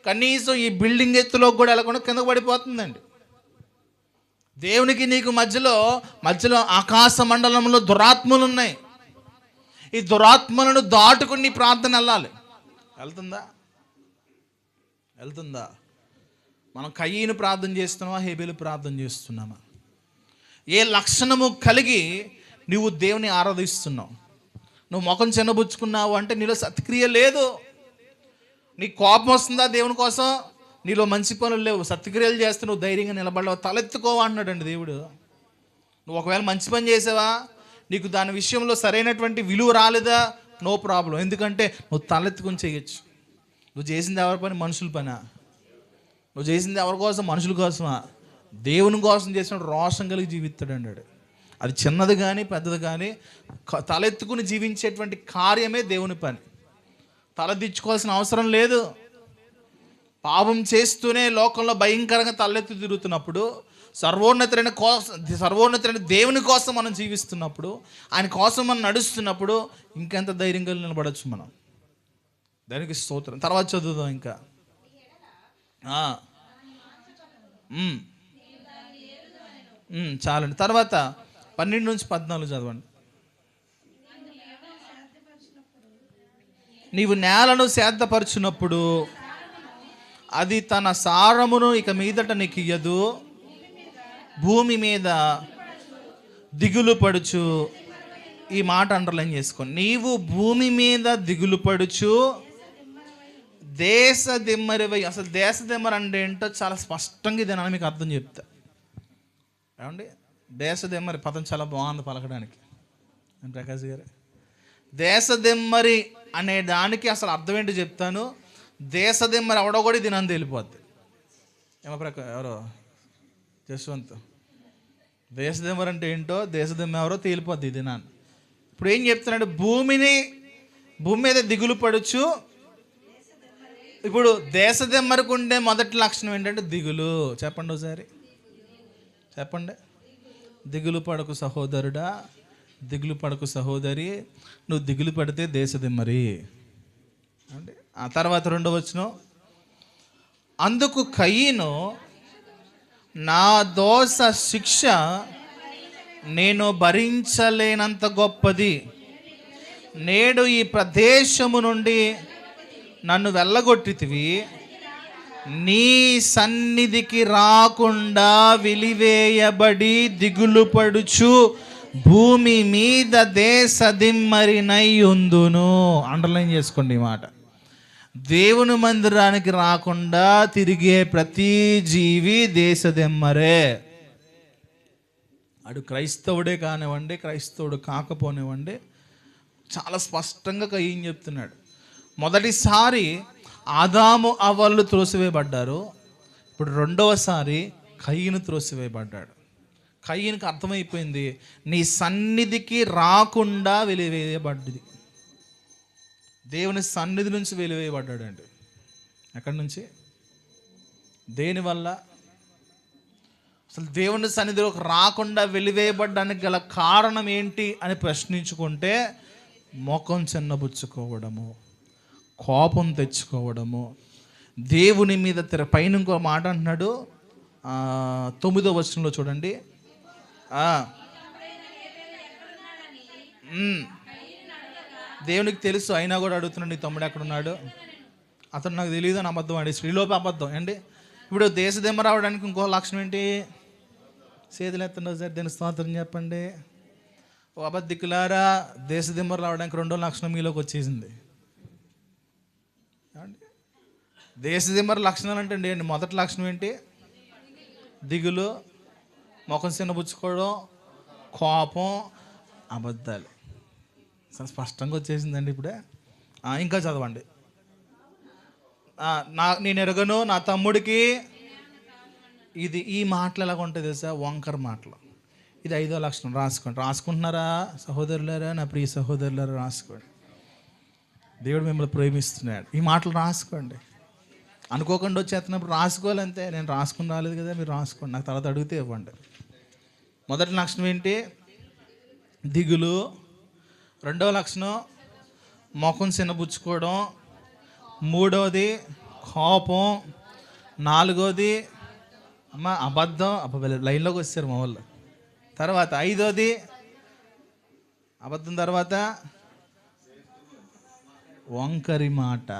కనీసం ఈ బిల్డింగ్ ఎత్తులోకి కూడా వెళ్ళకుండా కిందకు పడిపోతుందండి. దేవునికి నీకు మధ్యలో ఆకాశ మండలంలో దురాత్మలు ఉన్నాయి. ఈ దురాత్మలను దాటుకుని నీ ప్రార్థన వెళ్తుందా? మనం కయ్యను ప్రార్థన చేస్తున్నామా, హేబేలు ప్రార్థన చేస్తున్నామా? ఏ లక్షణము కలిగి నువ్వు దేవుని ఆరాధిస్తున్నావు? నువ్వు ముఖం చిన్నబుచ్చుకున్నావు అంటే నీలో సత్క్రియ లేదు. నీ కోపం వస్తుందా దేవుని కోసం? నీలో మంచి పనులు లేవు, సత్క్రియలు చేస్తే నువ్వు ధైర్యంగా నిలబడలేవు. తలెత్తుకోవా అన్నాడండి దేవుడు. నువ్వు ఒకవేళ మంచి పని చేసావా, నీకు దాని విషయంలో సరైనటువంటి విలువ రాలేదా, నో ప్రాబ్లం. ఎందుకంటే నువ్వు తలెత్తుకొని చేయొచ్చు. నువ్వు చేసింది ఎవరి పని? మనుషుల పనా? నువ్వు చేసింది ఎవరి కోసం? మనుషుల కోసమా? దేవుని కోసం చేసిన రోషం కలిగి జీవిస్తాడు అన్నాడు. అది చిన్నది కానీ పెద్దది కానీ తలెత్తుకుని జీవించేటువంటి కార్యమే దేవుని పని. తలదించుకోవాల్సిన అవసరం లేదు. పాపం చేస్తూనే లోకంలో భయంకరంగా తలెత్తి తిరుగుతున్నప్పుడు, సర్వోన్నతుడైన దేవుని కోసం మనం జీవిస్తున్నప్పుడు, ఆయన కోసం మనం నడుస్తున్నప్పుడు ఇంకెంత ధైర్యంగా నిలబడచ్చు మనం. దానికి స్తోత్రం. తర్వాత చదువుదాం ఇంకా. చాలండి. తర్వాత 12 నుంచి 14 చదవండి. నీవు నేలను సేద్యపరచునప్పుడు అది తన సారమును ఇక మీదట నీకు ఇయ్యదు, భూమి మీద దిగులు పడుచు. ఈ మాట అండర్లైన్ చేసుకోండి. నీవు భూమి మీద దిగులు పడుచు దేశ దిమ్మరివై. అసలు దేశ దిమ్మరి అంటే ఏంటో చాలా స్పష్టంగా ఇది అని మీకు అర్థం చెప్తా. ఏమండి, దేశ దిమ్మరి పదం చాలా బాగుంది పలకడానికి. ప్రకాష్ గారు, దేశ దిమ్మరి అనే దానికి అసలు అర్థం ఏంటో చెప్తాను. దేశ దిమ్మరి ఎవడో కూడా ఇది నన్ను తెలిపోద్ది. ఎవరో జస్వంత్, దేశ దిమ్మరి అంటే ఏంటో, దేశ దిమ్మ ఎవరో తేలిపోద్ది ఇది నాన్న. ఇప్పుడు ఏం చెప్తున్నాడు? భూమి మీద దిగులు పడుచు. ఇప్పుడు దేశ దిమ్మరికి ఉండే మొదటి లక్షణం ఏంటంటే దిగులు. చెప్పండి ఒకసారి, చెప్పండి. దిగులు పడకు సహోదరుడా, దిగులు పడకు సహోదరి, నువ్వు దిగులు పడితే దేశ దిమ్మరి అంటే. ఆ తర్వాత 2వ వచనం, అందుకు కయీను, నా దోష శిక్ష నేను భరించలేనంత గొప్పది, నేడు ఈ ప్రదేశము నుండి నన్ను వెళ్ళగొట్టితివి, నీ సన్నిధికి రాకుండా వెలివేయబడి దిగులు పడుచు భూమి మీద దేశ దిమ్మరినై ఉందును. అండర్లైన్ చేసుకోండి ఈ మాట. దేవుని మందిరానికి రాకుండా తిరిగే ప్రతి జీవి దేశ దిమ్మరే. అడు క్రైస్తవుడే కానివ్వండి, క్రైస్తవుడు కాకపోనివ్వండి, చాలా స్పష్టంగా కయ్యం చెప్తున్నాడు. మొదటిసారి ఆదాము అవ్వలు త్రోసివేయబడ్డారు. ఇప్పుడు 2వసారి కయ్యను త్రోసివేయబడ్డాడు. కయ్యనుకి అర్థమైపోయింది, నీ సన్నిధికి రాకుండా వెలివేయబడ్డది. దేవుని సన్నిధి నుంచి వెలివేయబడ్డాడు అండి. ఎక్కడి నుంచి? దేనివల్ల? అసలు దేవుని సన్నిధిలోకి రాకుండా వెలివేయబడ్డానికి గల కారణం ఏంటి అని ప్రశ్నించుకుంటే, ముఖం చిన్నబుచ్చుకోవడము, కోపం తెచ్చుకోవడము, దేవుని మీద పైన ఇంకో మాట అంటున్నాడు 9వ వచనంలో చూడండి. దేవునికి తెలుసు, అయినా కూడా అడుగుతున్నాడు, నీ తమ్ముడు ఎక్కడున్నాడు? అతను నాకు తెలియదు అని అబద్ధం ఆడి, స్త్రీలోపే అబద్ధం అండి. ఇప్పుడు దేశ దిమ్మ రావడానికి ఇంకో లక్షణం ఏంటి? చేతులు ఎత్తండి ఒకసారి, దేని స్తోత్రం చెప్పండి. ఓ అబద్ధికులారా, దేశ దిమ్మ రావడానికి 2వ లక్షణం మీలోకి వచ్చేసింది. దేశ దిమ్మర లక్షణాలు అంటే ఏంటి? మొదటి లక్షణం ఏంటి? దిగులు, ముఖం చిన్నబుచ్చుకోవడం, కోపం, అబద్ధాలు. స్పష్టంగా వచ్చేసిందండి ఇప్పుడే. ఇంకా చదవండి. నేను ఎరగను నా తమ్ముడికి. ఈ మాటలు ఎలాగ ఉంటాయి తెలుసా? వంకర మాటలు. ఇది 5వ లక్షణం. రాసుకుంటున్నారా సహోదరులారా, నా ప్రియ సహోదరులారా? రాసుకోండి. దేవుడు మిమ్మల్ని ప్రేమిస్తున్నాడు. ఈ మాటలు రాసుకోండి. అనుకోకుండా వచ్చేస్తున్నప్పుడు రాసుకోవాలంతే. నేను రాసుకుని రాలేదు కదా, మీరు రాసుకోండి, నాకు తర్వాత అడిగితే ఇవ్వండి. మొదటి లక్షణం ఏంటి? దిగులు. రెండవ లక్షణం ముఖం చిన్నబుచ్చుకోవడం. మూడవది కోపం. నాలుగోది అబద్ధం. లైన్లోకి వచ్చారు మా వాళ్ళు. తర్వాత ఐదోది అబద్ధం. తర్వాత వంకరి మాట.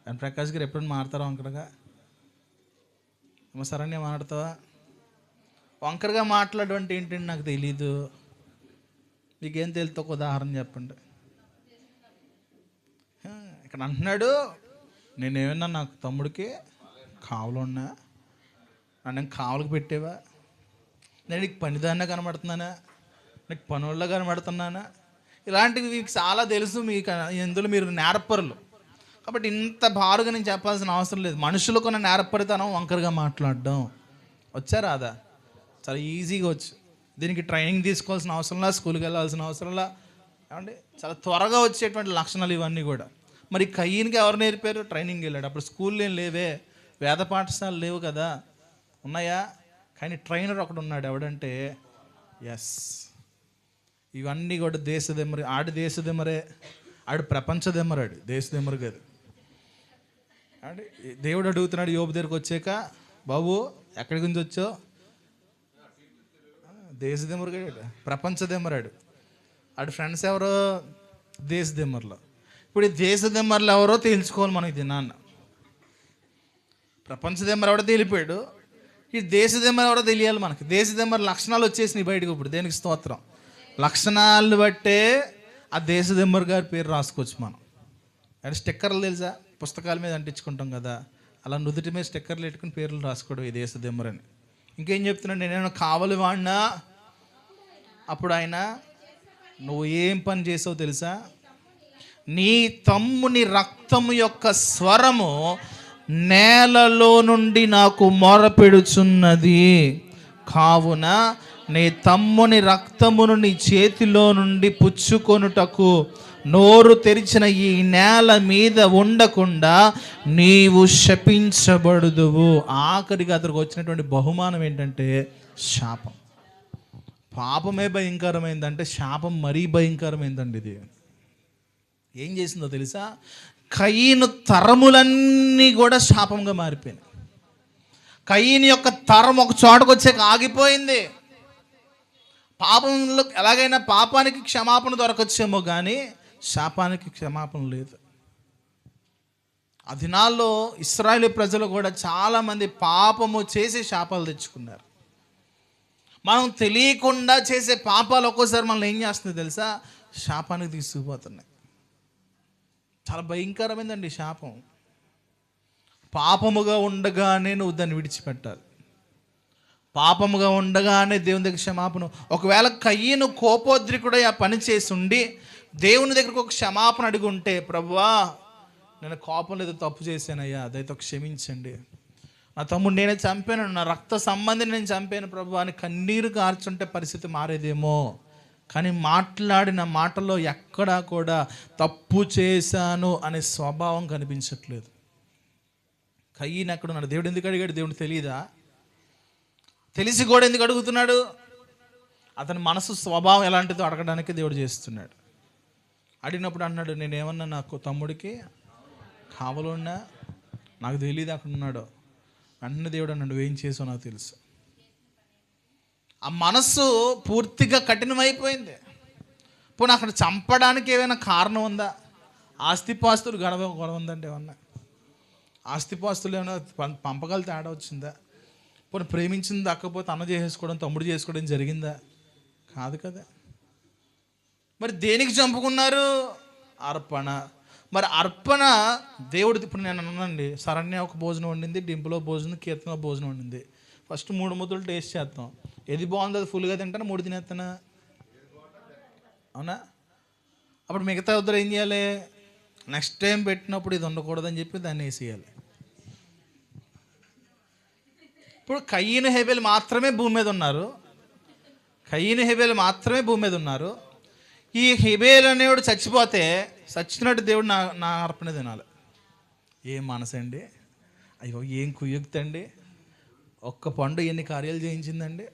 అని ప్రకాష్ గారు ఎప్పుడైనా మాడతారా వంకరగా? సరే మాట్లాడతావా? వంకరగా మాట్లాడడం అంటే ఏంటంటే నాకు తెలీదు. మీకేం తెలుతో ఒక ఉదాహరణ చెప్పండి. ఇక్కడ అంటున్నాడు, నేనేమన్నా నాకు తమ్ముడికి కావలున్నా, నన్ను కావలకు పెట్టేవా? నేను నీకు పనిదాన్నే కనబడుతున్నానా? నీకు పనుల్లో కనబడుతున్నానా? ఇలాంటివి మీకు చాలా తెలుసు. మీకు ఇందులో మీరు నేరపరులు కాబట్టి ఇంత బారుగా నేను చెప్పాల్సిన అవసరం లేదు. మనుషులు కొన్న నేరపరితనం వంకరగా మాట్లాడడం. వచ్చారా? అదా చాలా ఈజీగా వచ్చు. దీనికి ట్రైనింగ్ తీసుకోవాల్సిన అవసరంలా, స్కూల్కి వెళ్ళాల్సిన అవసరంలా. ఏమంటే చాలా త్వరగా వచ్చేటువంటి లక్షణాలు ఇవన్నీ కూడా. మరి కయ్యనికి ఎవరు నేర్పారు? ట్రైనింగ్ వెళ్ళాడు. అప్పుడు స్కూల్లో ఏం లేవే, వేద పాఠశాలలు లేవు కదా. ఉన్నాయా? కానీ ట్రైనర్ ఒకడు ఉన్నాడు. ఎవడంటే ఎస్, ఇవన్నీ కూడా దేశదెమ్మరి. ఆడు దేశదెమ్మరే, ఆడు ప్రపంచదెమ్మరాడు, దేశదెమ్మరు కాదు. అంటే దేవుడు అడుగుతున్నాడు యోబు దగ్గరికి వచ్చాక, బాబు ఎక్కడి నుంచి వచ్చావు? దేశదెమ్మరుగాడు, ప్రపంచదెమ్మరాడు. ఆడు ఫ్రెండ్స్ ఎవరో దేశదెమ్మర్లో. ఇప్పుడు ఈ దేశదెమ్మర్లు ఎవరో తేల్చుకోవాలి మనకి దినాన్న. ప్రపంచదెమ్మరు ఎవడో తెలిపాడు, ఈ దేశదెమ్మరు ఎవరో తెలియాలి మనకి. దేశదెమ్మరు లక్షణాలు వచ్చేసినాయి బయటకు. ఇప్పుడు దేనికి స్తోత్రం. లక్షణాలు బట్టే ఆ దేశదెమ్మరు గారి పేరు రాసుకోవచ్చు మనం. అంటే స్టిక్కర్లు తెలుసా, పుస్తకాల మీద అంటించుకుంటాం కదా, అలా నుదుటి మీద స్టిక్కర్లు పెట్టుకుని పేర్లు రాసుకోవడం ఈ దేశదెమ్మరని. ఇంకేం చెప్తున్నాడు? నేనేమో కావలి వాడినా. అప్పుడు ఆయన, నువ్వు ఏం పని చేసావు తెలుసా? నీ తమ్ముని రక్తము యొక్క స్వరము నేలలో నుండి నాకు మొరపెడుచున్నది, కావున నీ తమ్ముని రక్తమును నీ చేతిలో నుండి పుచ్చుకొనుటకు నోరు తెరిచిన ఈ నేల మీద ఉండకుండా నీవు శపించబడుదువు. ఆఖరికి అతనికి వచ్చినటువంటి బహుమానం ఏంటంటే శాపం. పాపమే భయంకరమైందంటే శాపం మరీ భయంకరమైందండి. ఇది ఏం చేసిందో తెలుసా? కయీను తరములన్నీ కూడా శాపంగా మారిపోయినాయి. కయీను యొక్క తరం ఒక చోటకు వచ్చాక ఆగిపోయింది. పాపంలో ఎలాగైనా పాపానికి క్షమాపణ దొరకచ్చేమో కానీ శాపానికి క్షమాపణ లేదు. ఆ దినాల్లో ఇశ్రాయేలు ప్రజలు కూడా చాలామంది పాపము చేసి శాపాలు తెచ్చుకున్నారు. మనం తెలియకుండా చేసే పాపాలు ఒక్కోసారి మనల్ని ఏం చేస్తుంది తెలుసా? శాపానికి తీసుకుపోతున్నాయి. చాలా భయంకరమైందండి శాపం. పాపముగా ఉండగానే నువ్వు దాన్ని విడిచిపెట్టాలి. పాపముగా ఉండగానే దేవుని దగ్గర క్షమాపణ. ఒకవేళ కయ్యను కోపోద్రికుడై ఆ పని చేసి ఉండి దేవుని దగ్గరకు ఒక క్షమాపణ అడిగి ఉంటే, ప్రభువా నేను కోపం లేదు, తప్పు చేశానయ్యా, దయతో క్షమించండి, నా తమ్ముడు నేనే చంపాను, నా రక్త సంబంధిని నేను చంపాను ప్రభువా అని కన్నీరు కార్చుంటే పరిస్థితి మారేదేమో. కానీ మాట్లాడిన మాటల్లో ఎక్కడా కూడా తప్పు చేశాను అనే స్వభావం కనిపించట్లేదు. కయ్యను ఎక్కడున్నాడు? దేవుడు ఎందుకు అడిగాడు? దేవుడు తెలియదా? తెలిసి కూడా ఎందుకు అడుగుతున్నాడు? అతని మనసు స్వభావం ఎలాంటిదో అడగడానికి దేవుడు చేస్తున్నాడు. అడిగినప్పుడు అన్నాడు, నేనేమన్నా నాకు తమ్ముడికి కావలున్నా, నాకు తెలియదు అక్కడ ఉన్నాడో. వెంటనే దేవుడు అన్నాడు, నువ్వేం చేసావు నాకు తెలుసు. ఆ మనస్సు పూర్తిగా కఠినమైపోయింది. పోనీ అక్కడ చంపడానికి ఏమైనా కారణం ఉందా? ఆస్తిపాస్తులు గొడవ ఉందంటే ఏమన్నా ఆస్తిపాస్తులు ఏమైనా పంపకాలు తేడా వచ్చిందా? పోనీ ప్రేమించింది దక్కపోతే అన్న చేసేసుకోవడం, తమ్ముడు చేసుకోవడం జరిగిందా? కాదు కదా. మరి దేనికి చంపుకున్నారు? అర్పణ. మరి అర్పణ దేవుడు. ఇప్పుడు నేను అన్నానండి, శరణ్య ఒక భోజనం వండింది, డింపులో భోజనం, కీర్తన భోజనం వండింది. ఫస్ట్ 3 ముద్దలు టేస్ట్ చేస్తాం. ఏది బాగుందో అది ఫుల్గా తింటాను, 3 తినేస్తానా? అవునా? అప్పుడు మిగతా వద్దరు ఏం చేయాలి? నెక్స్ట్ టైం పెట్టినప్పుడు ఇది ఉండకూడదని చెప్పి దాన్ని వేసేయాలి. ఇప్పుడు కయ్యను హేబెలు మాత్రమే భూమి మీద ఉన్నారు. కయ్యను హేబెలు మాత్రమే భూమి మీద ఉన్నారు. ఈ హేబెలు అనేవాడు చచ్చిపోతే చచ్చినట్టు దేవుడు నా అర్పణ తినాలి. ఏం మనసండి! అయ్యో ఏం కుయుక్తండి, ఒక్క పండు ఎన్ని కార్యాలు చేయించిందండి.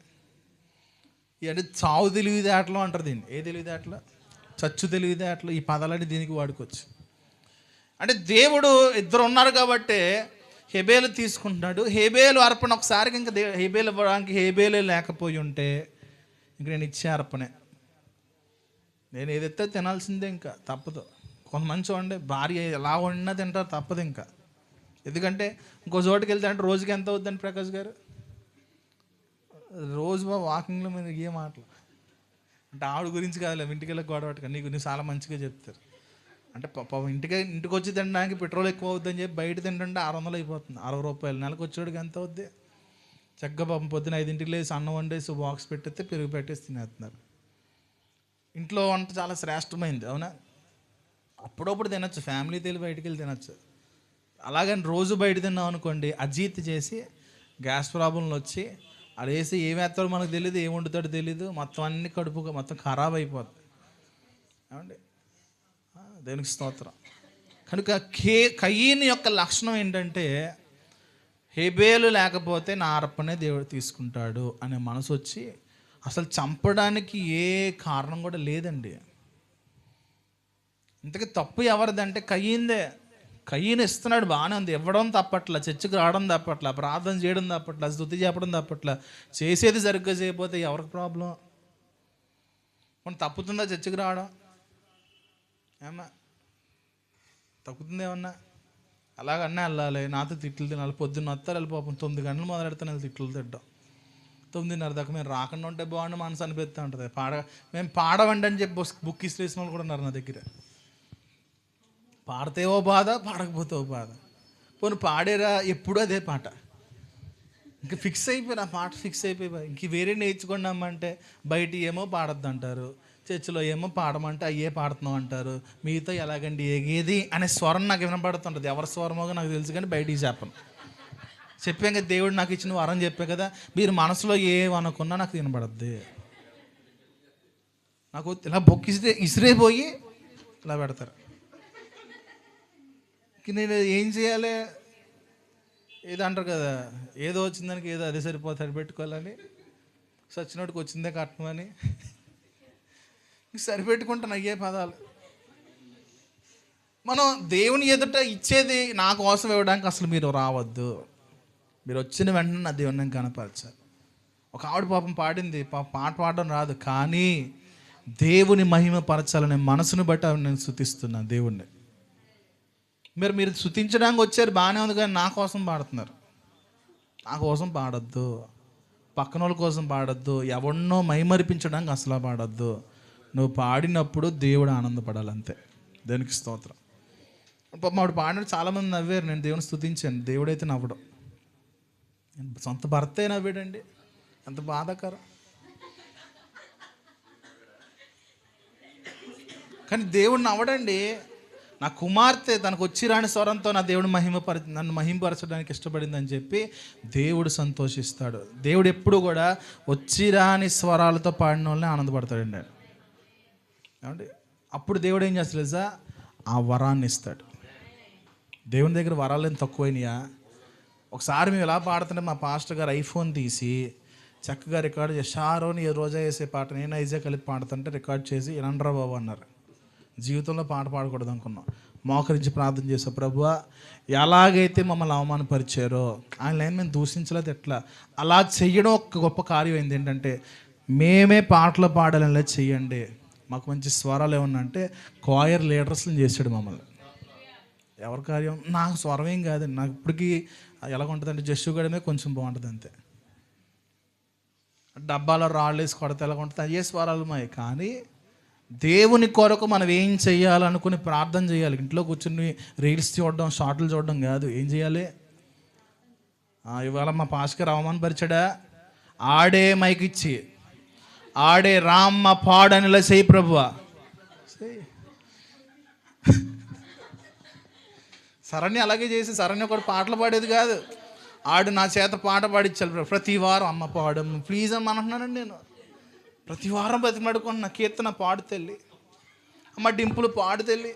ఇవన్నీ చావు తెలివితేటలు అంటారు దీన్ని. ఏ తెలివితేటలు? చచ్చు తెలివితేటలు. ఈ పదాలని దీనికి వాడుకోవచ్చు. అంటే దేవుడు ఇద్దరు ఉన్నారు కాబట్టి హేబేలు తీసుకుంటున్నాడు. హేబేలు అర్పణ ఒకసారికి ఇంకా హేబేలు ఇవ్వడానికి హేబేలే లేకపోయి ఉంటే ఇంక నేను ఇచ్చే అర్పణే, నేను ఏదైతే తినాల్సిందే, ఇంకా తప్పదు. కొంతమంది చూడండి, భార్య ఎలా వండినా తింటారు, తప్పదు ఇంకా. ఎందుకంటే ఇంకో చోటుకి వెళ్తే అంటే రోజుకి ఎంత అవుద్దండి ప్రకాష్ గారు? రోజు వాకింగ్లో మీద ఏ మాటలు అంటే ఆవిడ గురించి కాదులే, ఇంటికి వెళ్ళి గొడవ పట్టుక నీకు చాలా మంచిగా చెప్తారు. అంటే ఇంటికి వచ్చి తినడానికి పెట్రోల్ ఎక్కువ అవుద్దని చెప్పి బయట తింటుంటే 600 అయిపోతుంది, 60 రూపాయలు. నెలకు వచ్చేవాడికి ఎంత అవుద్ది? చక్కగా పాపం పొద్దున 5ంటికి లేసి అన్నం వండేసి బాక్స్ పెట్టేస్తే పెరుగు పెట్టేసి తినేస్తున్నారు. ఇంట్లో వంట చాలా శ్రేష్టమైంది, అవునా? అప్పుడప్పుడు తినచ్చు, ఫ్యామిలీ తెలివి బయటికి వెళ్ళి తినచ్చు. అలాగని రోజు బయట తిన్నాం అనుకోండి, అజీర్తి చేసి గ్యాస్ ప్రాబ్లంలు వచ్చి అడేసి ఏం వేస్తాడో మనకు తెలియదు, ఏం వండుతాడో తెలీదు, మొత్తం అన్ని కడుపుగా మొత్తం ఖరాబ్ అయిపోతుంది. ఏమండి? దేవునికి స్తోత్రం. కనుక కయీను యొక్క లక్షణం ఏంటంటే, హేబేలు లేకపోతే నా అర్పణే దేవుడు తీసుకుంటాడు అనే మనసు వచ్చి అసలు చంపడానికి ఏ కారణం కూడా లేదండి. ఇంతకీ తప్పు ఎవరిదంటే కయీందే. కయీను ఇస్తున్నాడు, బాగానే ఉంది, ఇవ్వడం తప్పట్ల, చర్చకు రావడం తప్పట్ల, ప్రార్థన చేయడం తప్పట్ల, స్తుతి చెప్పడం తప్పట్ల, చేసేది సరిగ్గా చేయకపోతే ఎవరికి ప్రాబ్లం? మనం తప్పుతుందా చర్చకు రావడం? ఏమన్నా తప్పుతుంది ఏమన్నా? అలాగన్నా వెళ్ళాలి, నాతో తిట్లు తినాలి. పొద్దున్న వస్తారు వెళ్ళి పాపం 9 గంటలు మొదలెడతాను వెళ్ళి తిట్లు తిడ్డాం. 9:30 దాకా మేము రాకుండా ఉంటే బాగుండి మనసు అనిపిస్తూ ఉంటుంది. మేము పాడవండి అని చెప్పి బుక్ ఇసిరేసిన వాళ్ళు కూడా ఉన్నారు నా దగ్గర. పాడితే ఓ బాధ, పాడకపోతే ఓ బాధ. పోనీ పాడేరా, ఎప్పుడు అదే పాట, ఇంకా ఫిక్స్ అయిపోయి, ఆ పాట ఫిక్స్ అయిపోయి ఇంక వేరే నేర్చుకున్నామంటే బయట ఏమో పాడద్దు అంటారు, చర్చిలో ఏమో పాడమంటే అయ్యే పాడుతున్నాం అంటారు. మీతో ఎలాగండి ఏగేది అనే స్వరం నాకు వినపడుతుంటుంది. ఎవరి స్వరమో నాకు తెలుసు కానీ బయటికి చెప్పను. చెప్పాం కదా, దేవుడు నాకు ఇచ్చిన వరం చెప్పే కదా, మీరు మనసులో ఏమనుకున్నా నాకు వినపడద్ది. నాకు ఇలా బొక్కిస్తే ఇసిరేపోయి ఇలా పెడతారు. నేను ఏం చేయాలి? ఏదో అంటారు కదా, ఏదో వచ్చిందానికి ఏదో అదే సరిపోతాడు పెట్టుకోవాలని, సచ్చినోడికి వచ్చిందే కట్టమని సరిపెట్టుకుంటాను అయ్యే పదాలు. మనం దేవుని ఎదుట ఇచ్చేది నా కోసం ఇవ్వడానికి అసలు మీరు రావద్దు. మీరు వచ్చిన వెంటనే నా దేవుని నేను కనపరచాలి. ఒక ఆవిడ పాపం పాడింది, పాట పాడడం రాదు కానీ దేవుని మహిమ పరచాలనే మనసును బట్టి నేను స్తుతిస్తున్నాను దేవుణ్ణి. మీరు స్తుతించడానికి వచ్చారు, బాగానే ఉంది, కానీ నా కోసం పాడుతున్నారు. నా కోసం పాడొద్దు, పక్కన వాళ్ళ కోసం పాడొద్దు, ఎవరినో మైమరిపించడానికి అసలు పాడొద్దు. నువ్వు పాడినప్పుడు దేవుడు ఆనందపడాలి, అంతే. దేవునికి స్తోత్రం. మావిడ పాడినప్పుడు చాలామంది నవ్వారు, నేను దేవుని స్తుతించాను, దేవుడైతే నవ్వడం. సొంత భర్తే నవ్వాడండి, ఎంత బాధాకరం. కానీ దేవుడు నవ్వడండి. నా కుమార్తె తనకు వచ్చి రాని స్వరంతో నా దేవుడు నన్ను మహిమపరచడానికి ఇష్టపడిందని చెప్పి దేవుడు సంతోషిస్తాడు. దేవుడు ఎప్పుడు కూడా వచ్చి రాని స్వరాలతో పాడిన వాళ్ళని ఆనందపడతాడండి. ఏమండి? అప్పుడు దేవుడు ఏం చేస్తాడు తెలుసా? ఆ వరాన్ని ఇస్తాడు. దేవుని దగ్గర వరాలు ఏం తక్కువైనాయా? ఒకసారి మేము ఎలా పాడుతుంటే మా పాస్టర్ గారు ఐఫోన్ తీసి చక్కగా రికార్డ్ చేసి, షారోని రోజా వేసే పాట నేను ఐజా కలిపి పాడుతుంటే రికార్డ్ చేసి ఇనండ్రా బాబు అన్నారు. జీవితంలో పాట పాడకూడదు అనుకున్నాం. మోకరించి ప్రార్థన చేసా, ప్రభువా ఎలాగైతే మమ్మల్ని అవమానపరిచారో ఆయన లైన్ మేము దూషించలేదు, ఎట్లా అలా చెయ్యడం ఒక గొప్ప కార్యం అయింది. ఏంటంటే మేమే పాటలు పాడాలని చెయ్యండి, మాకు మంచి స్వరాలు ఏమన్నా అంటే క్వాయర్ లీడర్స్ని చేశాడు మమ్మల్ని. ఎవరి కార్యం? నాకు స్వరం ఏం కాదండి, నాకు ఇప్పటికీ ఎలాగ ఉంటుందంటే జస్సు గడమే కొంచెం బాగుంటుంది అంతే. డబ్బాలో రాళ్ళు వేసి కొడితే ఎలాగ ఉంటుంది, అయ్యే స్వరాలు మాయి. కానీ దేవుని కొరకు మనం ఏం చెయ్యాలనుకుని ప్రార్థన చేయాలి. ఇంట్లో కూర్చుని రీల్స్ చూడడం, షార్ట్లు చూడడం కాదు. ఏం చేయాలి? ఇవాళ మా పాస్కర్ అవమానపరిచాడా, ఆడే మైక్ ఇచ్చి ఆడే రామ్మ పాడనిలా చేయి ప్రభువా. శరణ్య అలాగే చేసి, శరణ్య ఒకటి పాటలు పాడేది కాదు, ఆడు నా చేత పాట పాడించాలి ప్రతి వారం. అమ్మ పాడమ్మ ప్లీజ్ అమ్మ అంటున్నానండి. నేను ప్రతి వారం బతిమాడుకుంటున్నా, కీర్తన పాడు తల్లి, అమ్మ డింపులు పాడు తల్లి,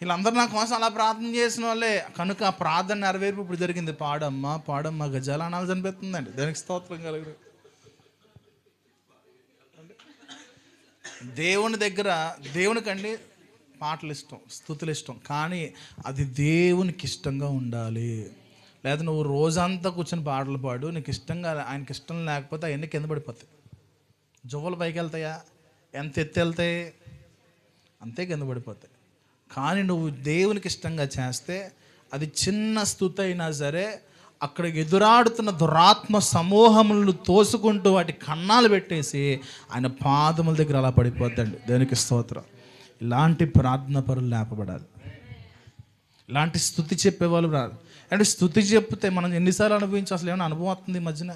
వీళ్ళందరూ నా కోసం అలా ప్రార్థన చేసిన వాళ్ళే కనుక ఆ ప్రార్థన నెరవేర్పు ఇప్పుడు జరిగింది. పాడమ్మా పాడమ్మా గజాల అనాలు చనిపోతుందండి. దానికి స్తోత్రం కలుగురు. దేవుని దగ్గర దేవునికండి పాటలు ఇష్టం, స్తుతులు ఇష్టం, కానీ అది దేవునికి ఇష్టంగా ఉండాలి. లేదా నువ్వు రోజంతా కూర్చొని పాటలు పాడు, నీకు ఇష్టంగా ఆయనకి ఇష్టం లేకపోతే అవన్నీ కింద పడిపోతాయి. జువ్వలు పైకి వెళ్తాయా, ఎంత ఎత్తి వెళ్తాయి, అంతే కింద పడిపోతాయి. కానీ నువ్వు దేవునికి ఇష్టంగా చేస్తే అది చిన్న స్తుతి అయినా సరే అక్కడ ఎదురాడుతున్న దురాత్మ సమూహములను తోసుకుంటూ వాటి కన్నాలు పెట్టేసి ఆయన పాదముల దగ్గర అలా పడిపోద్దండి. దేవునికి స్తోత్రం. ఇలాంటి ప్రార్థన పరులు లేపబడాలి. ఇలాంటి స్తుతి చెప్పేవాళ్ళు రాదు. అంటే స్తుతి చెప్తే మనం ఎన్నిసార్లు అనుభవించి అసలు ఏమైనా అనుభవం వస్తుంది. ఈ మధ్యన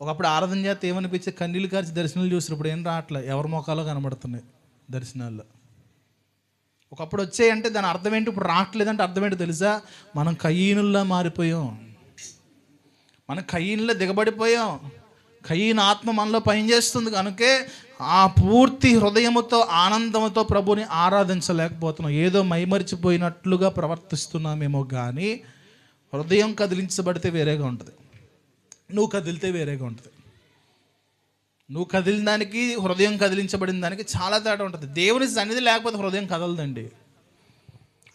ఒకప్పుడు ఆరాధన చేస్తే ఏమనిపించే, కన్నీళ్ళు కార్చి దర్శనాలు చూసినప్పుడు ఏం రావట్లే, ఎవరి మోకాలో కనబడుతున్నాయి దర్శనాల్లో. ఒకప్పుడు వచ్చాయంటే దాని అర్థం ఏంటి, ఇప్పుడు రావట్లేదంటే అర్థం ఏంటో తెలుసా? మనం కయీనుల్లా మారిపోయాం, మనం కయీనులో దిగబడిపోయాం. కయీను ఆత్మ మనలో పనిచేస్తుంది కనుకే ఆ పూర్తి హృదయముతో ఆనందంతో ప్రభుని ఆరాధించలేకపోతున్నాం. ఏదో మైమరిచిపోయినట్లుగా ప్రవర్తిస్తున్నామేమో, కానీ హృదయం కదిలించబడితే వేరేగా ఉంటుంది, నువ్వు కదిలితే వేరేగా ఉంటుంది. నువ్వు కదిలిన దానికి హృదయం కదిలించబడిన దానికి చాలా తేడా ఉంటుంది. దేవుని సన్నిధి లేకపోతే హృదయం కదలదండి.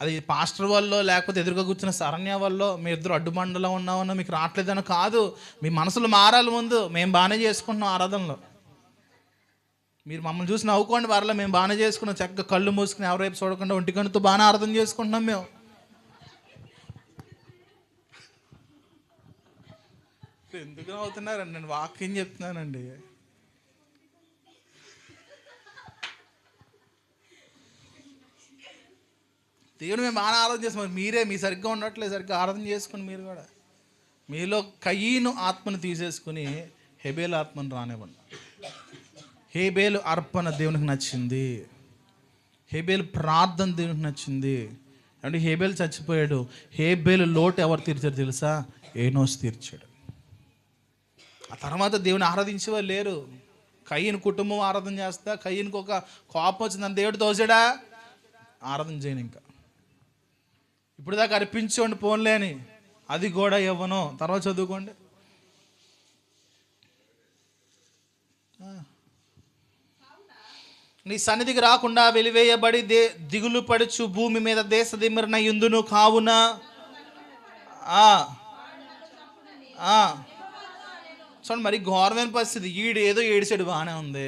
అది పాస్టర్ వల్ల లేకపోతే ఎదురుగా కూర్చున్న శరణ్య వల్ల మీ ఇద్దరు అడ్డుబండలో ఉన్నామన్నా మీకు రావట్లేదని కాదు. మీ మనసులు మారాలి. ముందు మేము బాగానే చేసుకుంటున్నాం ఆరాధనలో, మీరు మమ్మల్ని చూసి నవ్వుకోండి, వారిలో మేము బాగానే చేసుకున్నాం, చక్కగా కళ్ళు మూసుకుని ఎవరైపు చూడకుండా ఒంటికన్నుతో బాగానే ఆరాధన చేసుకుంటున్నాం మేము. ఎందుకు నవ్వుతున్నారండి? నేను వాక్యం చెప్తున్నానండి. దేవుడు మేము బాగా ఆరాధన చేస్తాం, మీరే మీ సరిగ్గా ఉండట్లేదు, సరిగ్గా ఆరాధన చేసుకుని మీరు కూడా మీలో కయీను ఆత్మను తీసేసుకుని హేబేలు ఆత్మను రానివ్వండి. హేబేలు అర్పణ దేవునికి నచ్చింది, హేబేలు ప్రార్థన దేవునికి నచ్చింది. అంటే హేబేలు చచ్చిపోయాడు, హేబేలు లోటు ఎవరు తీర్చారు తెలుసా? ఏనోస్ తీర్చాడు. ఆ తర్వాత దేవుని ఆరాధించే వాళ్ళు లేరు. కయీను కుటుంబం ఆరాధన చేస్తా, కయీనుకు ఒక కోపం వచ్చిందని దేవుడు తోసాడా, ఆరాధన చేయను ఇంకా, ఇప్పుడు దాకా అర్పించండి పోన్లేని, అది కూడా ఇవ్వను, తర్వాత చదువుకోండి. నీ సన్నిధికి రాకుండా వెలివేయబడి దిగులు పడుచు భూమి మీద దేశ దిమ్మరిన యుందును కావున చూడండి. మరి ఘోరమైన పరిస్థితి. ఈడు ఏదో ఏడిసాడు, బాగానే ఉంది,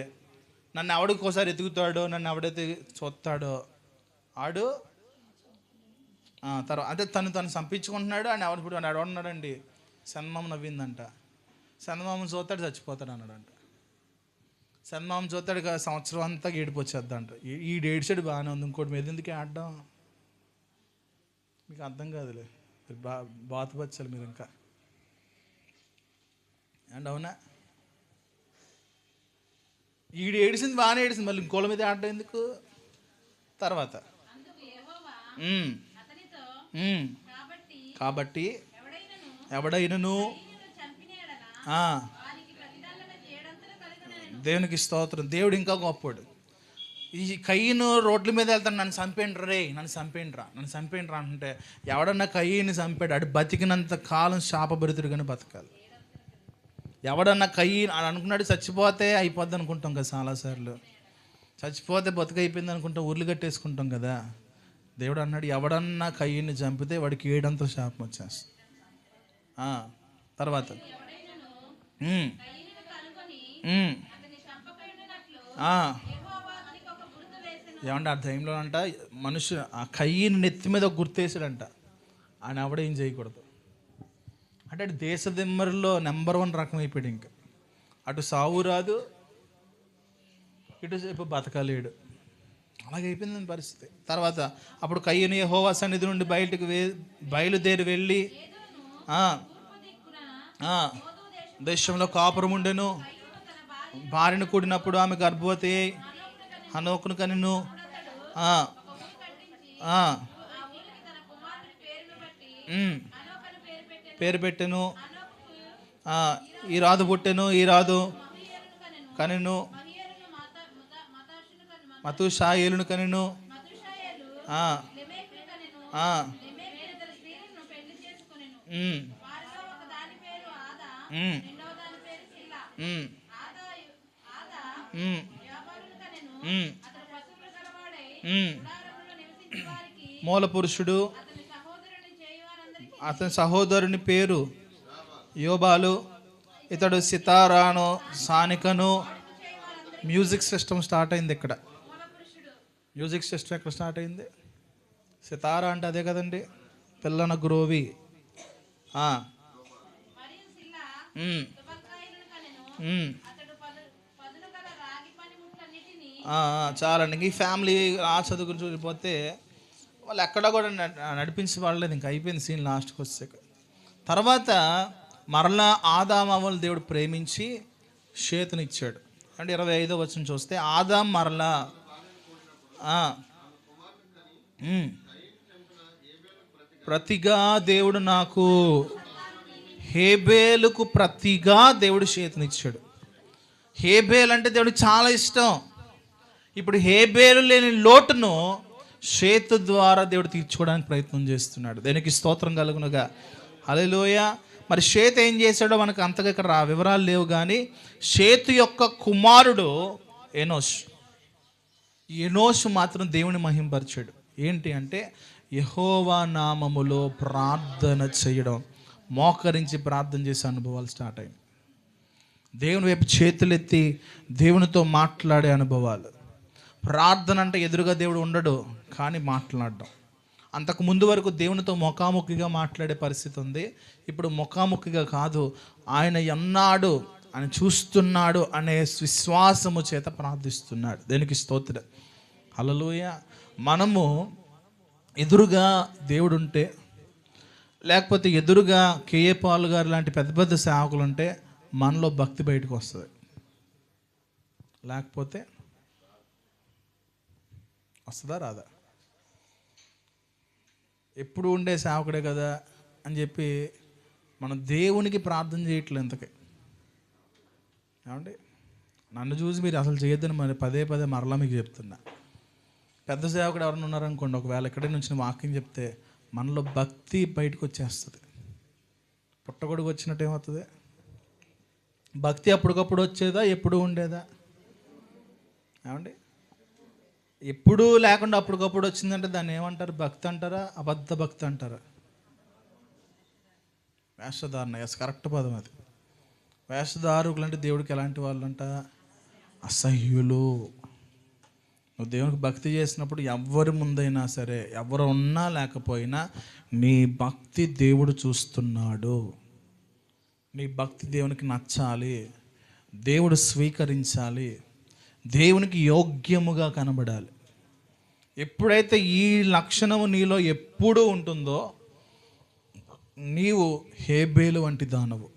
నన్ను ఎవడికి ఒకసారి ఎతుకుతాడో, నన్ను ఎవడైతే చూస్తాడో ఆడు తర్వాత అంటే తను సంపించుకుంటున్నాడు. అని ఇప్పుడు ఎవడున్నాడండి, చందమామ నవ్విందంట, చందమామ చూస్తాడు చచ్చిపోతాడు అన్నాడంట. చందమామ చూస్తాడు సంవత్సరం అంతా ఏడిపోచ్చేద్దంట. ఈడు ఏడిసాడు బాగానే ఉంది, ఇంకోటి మీద ఎందుకు ఆడడం, మీకు అర్థం కాదులే, బాధపచ్చాలి మీరు ఇంకా. అండ్ అవునా, ఈడు ఏడిసింది బాగానే ఏడిసింది, మళ్ళీ ఇంకోళ్ళ మీద ఆడడం ఎందుకు? తర్వాత కాబట్టి ఎవడైనను దేవునికి స్తోత్రం. దేవుడు ఇంకా గొప్పడు. ఈ కయీను రోడ్ల మీద వెళ్తాను, నన్ను చంపేండ్రా రే, నన్ను చంపేండ్రా, నన్ను చంపేండ్రా అంటే ఎవడన్నా కయీని చంపాడు, అడు బతికినంత కాలం శాపభరితుడిగానే బతకాలి. ఎవడన్నా కయీను అని అనుకున్నాడు, చచ్చిపోతే అయిపోద్ది అనుకుంటాం కదా చాలాసార్లు, చచ్చిపోతే బతుకైపోయింది అనుకుంటాం, ఉర్లు కట్టేసుకుంటాం కదా. దేవుడు అన్నాడు, ఎవడన్నా కయ్యని చంపితే వాడికి 7 అంతల శాపం వచ్చేస్తుంది. తర్వాత ఏమంటే ఆ టైంలో అంట మనుషు ఆ కయ్యని నెత్తి మీద గుర్తేసాడంట, ఆయన ఎవడ ఏం చేయకూడదు అంటే అటు దేశ దిమ్మరిలో నెంబర్ 1 రకం అయిపోయాడు. ఇంకా అటు సావు రాదు, ఇటు సేపు బతకలేడు, అలాగైపోయిందని పరిస్థితి. తర్వాత అప్పుడు కయ్యను యెహోవా సన్నిధి నుండి బయలుదేరి వెళ్ళి దేశంలో కాపురం ఉండెను. భార్యను కూడినప్పుడు ఆమె గర్భవతి హనోకును కనెను. పేరు పెట్టెను. ఈ రాదు పుట్టెను, ఈ రాదు కనెను. మతూషాయేలును కనెను. ఆ, ఉమ్, ఉమ్, ఉమ్, ఉమ్, ఉమ్. మూల పురుషుడు, అతని సహోదరుని పేరు యోబాలు, ఇతడు సితారాను సానికను. మ్యూజిక్ సిస్టమ్ స్టార్ట్ అయింది ఇక్కడ. మ్యూజిక్ సిస్టమ్ ఎక్కడ స్టార్ట్ అయింది? సితారా అంటే అదే కదండి, పిల్లన గ్రోవి. ఉమ్, ఉమ్. చాలండి. ఇంక ఈ ఫ్యామిలీ ఆ చదువుకుని చూసిపోతే వాళ్ళు ఎక్కడ కూడా నడిపించి వాళ్ళలేదు. ఇంక అయిపోయింది సీన్ లాస్ట్కి వచ్చాక. తర్వాత మరలా ఆదామవలు దేవుడు ప్రేమించి షేతునిచ్చాడు. అంటే 25వ వచనం చూస్తే ఆదాం మరలా ప్రతిగా దేవుడు నాకు హేబేలుకు ప్రతిగా దేవుడు షేతునిచ్చాడు. హేబేలు అంటే దేవుడికి చాలా ఇష్టం. ఇప్పుడు హేబేలు లేని లోటును షేతు ద్వారా దేవుడు తీర్చుకోవడానికి ప్రయత్నం చేస్తున్నాడు. దేనికి స్తోత్రం కలుగునుగా. హల్లెలూయా. మరి షేతు ఏం చేశాడో మనకు అంతగా ఇక్కడ వివరాలు లేవు, కానీ షేతు యొక్క కుమారుడు ఎనోషు మాత్రం దేవుని మహింపరిచాడు. ఏంటి అంటే యెహోవా నామములో ప్రార్థన చేయడం, మోకరించి ప్రార్థన చేసే అనుభవాలు స్టార్ట్ అయ్యాయి. దేవుని వైపు చేతులెత్తి దేవునితో మాట్లాడే అనుభవాలు. ప్రార్థన అంటే ఎదురుగా దేవుడు ఉండడు, కానీ మాట్లాడడం. అంతకు ముందు వరకు దేవునితో ముఖాముఖిగా మాట్లాడే పరిస్థితి ఉంది. ఇప్పుడు ముఖాముఖిగా కాదు, ఆయన ఉన్నాడు, ఆయన చూస్తున్నాడు అనే విశ్వాసము చేత ప్రార్థిస్తున్నాడు. దేనికి స్తోత్రం. హల్లెలూయా. మనము ఎదురుగా దేవుడు ఉంటే, లేకపోతే ఎదురుగా కేఏ పాల్ గారు లాంటి పెద్ద పెద్ద సేవకులు ఉంటే మనలో భక్తి బయటకు వస్తుంది. లేకపోతే వస్తుందా రాదా? ఎప్పుడు ఉండే సేవకుడే కదా అని చెప్పి మనం దేవునికి ప్రార్థన చేయట్లేదు ఇంతకీ. ఏమండి, నన్ను చూసి మీరు అసలు చేయొద్దని మరి పదే పదే మరలా మీకు చెప్తున్నా. పెద్ద సేవకుడు ఎవరైనా ఉన్నారనుకోండి, ఒకవేళ ఇక్కడే నుంచి వాక్యం చెప్తే మనలో భక్తి బయటకు వచ్చేస్తుంది. పుట్టగొడుగు వచ్చినట్టు ఏమవుతుంది? భక్తి అప్పటికప్పుడు వచ్చేదా, ఎప్పుడు ఉండేదా? ఏమండి, ఎప్పుడూ లేకుండా అప్పటికప్పుడు వచ్చిందంటే దాన్ని ఏమంటారు? భక్తి అంటారా, అబద్ధ భక్తి అంటారా? వేషధారణ. ఎస్, కరెక్ట్ పదం అది. వేషధారకులు అంటే దేవుడికి ఎలాంటి వాళ్ళు అంట? అసహ్యులు. నువ్వు దేవునికి భక్తి చేసినప్పుడు ఎవరి ముందైనా సరే, ఎవరు ఉన్నా లేకపోయినా నీ భక్తి దేవుడు చూస్తున్నాడు. నీ భక్తి దేవునికి నచ్చాలి, దేవుడు స్వీకరించాలి, దేవునికి యోగ్యముగా కనబడాలి. ఎప్పుడైతే ఈ లక్షణము నీలో ఎప్పుడూ ఉంటుందో నీవు హేబేలు వంటి దానవు.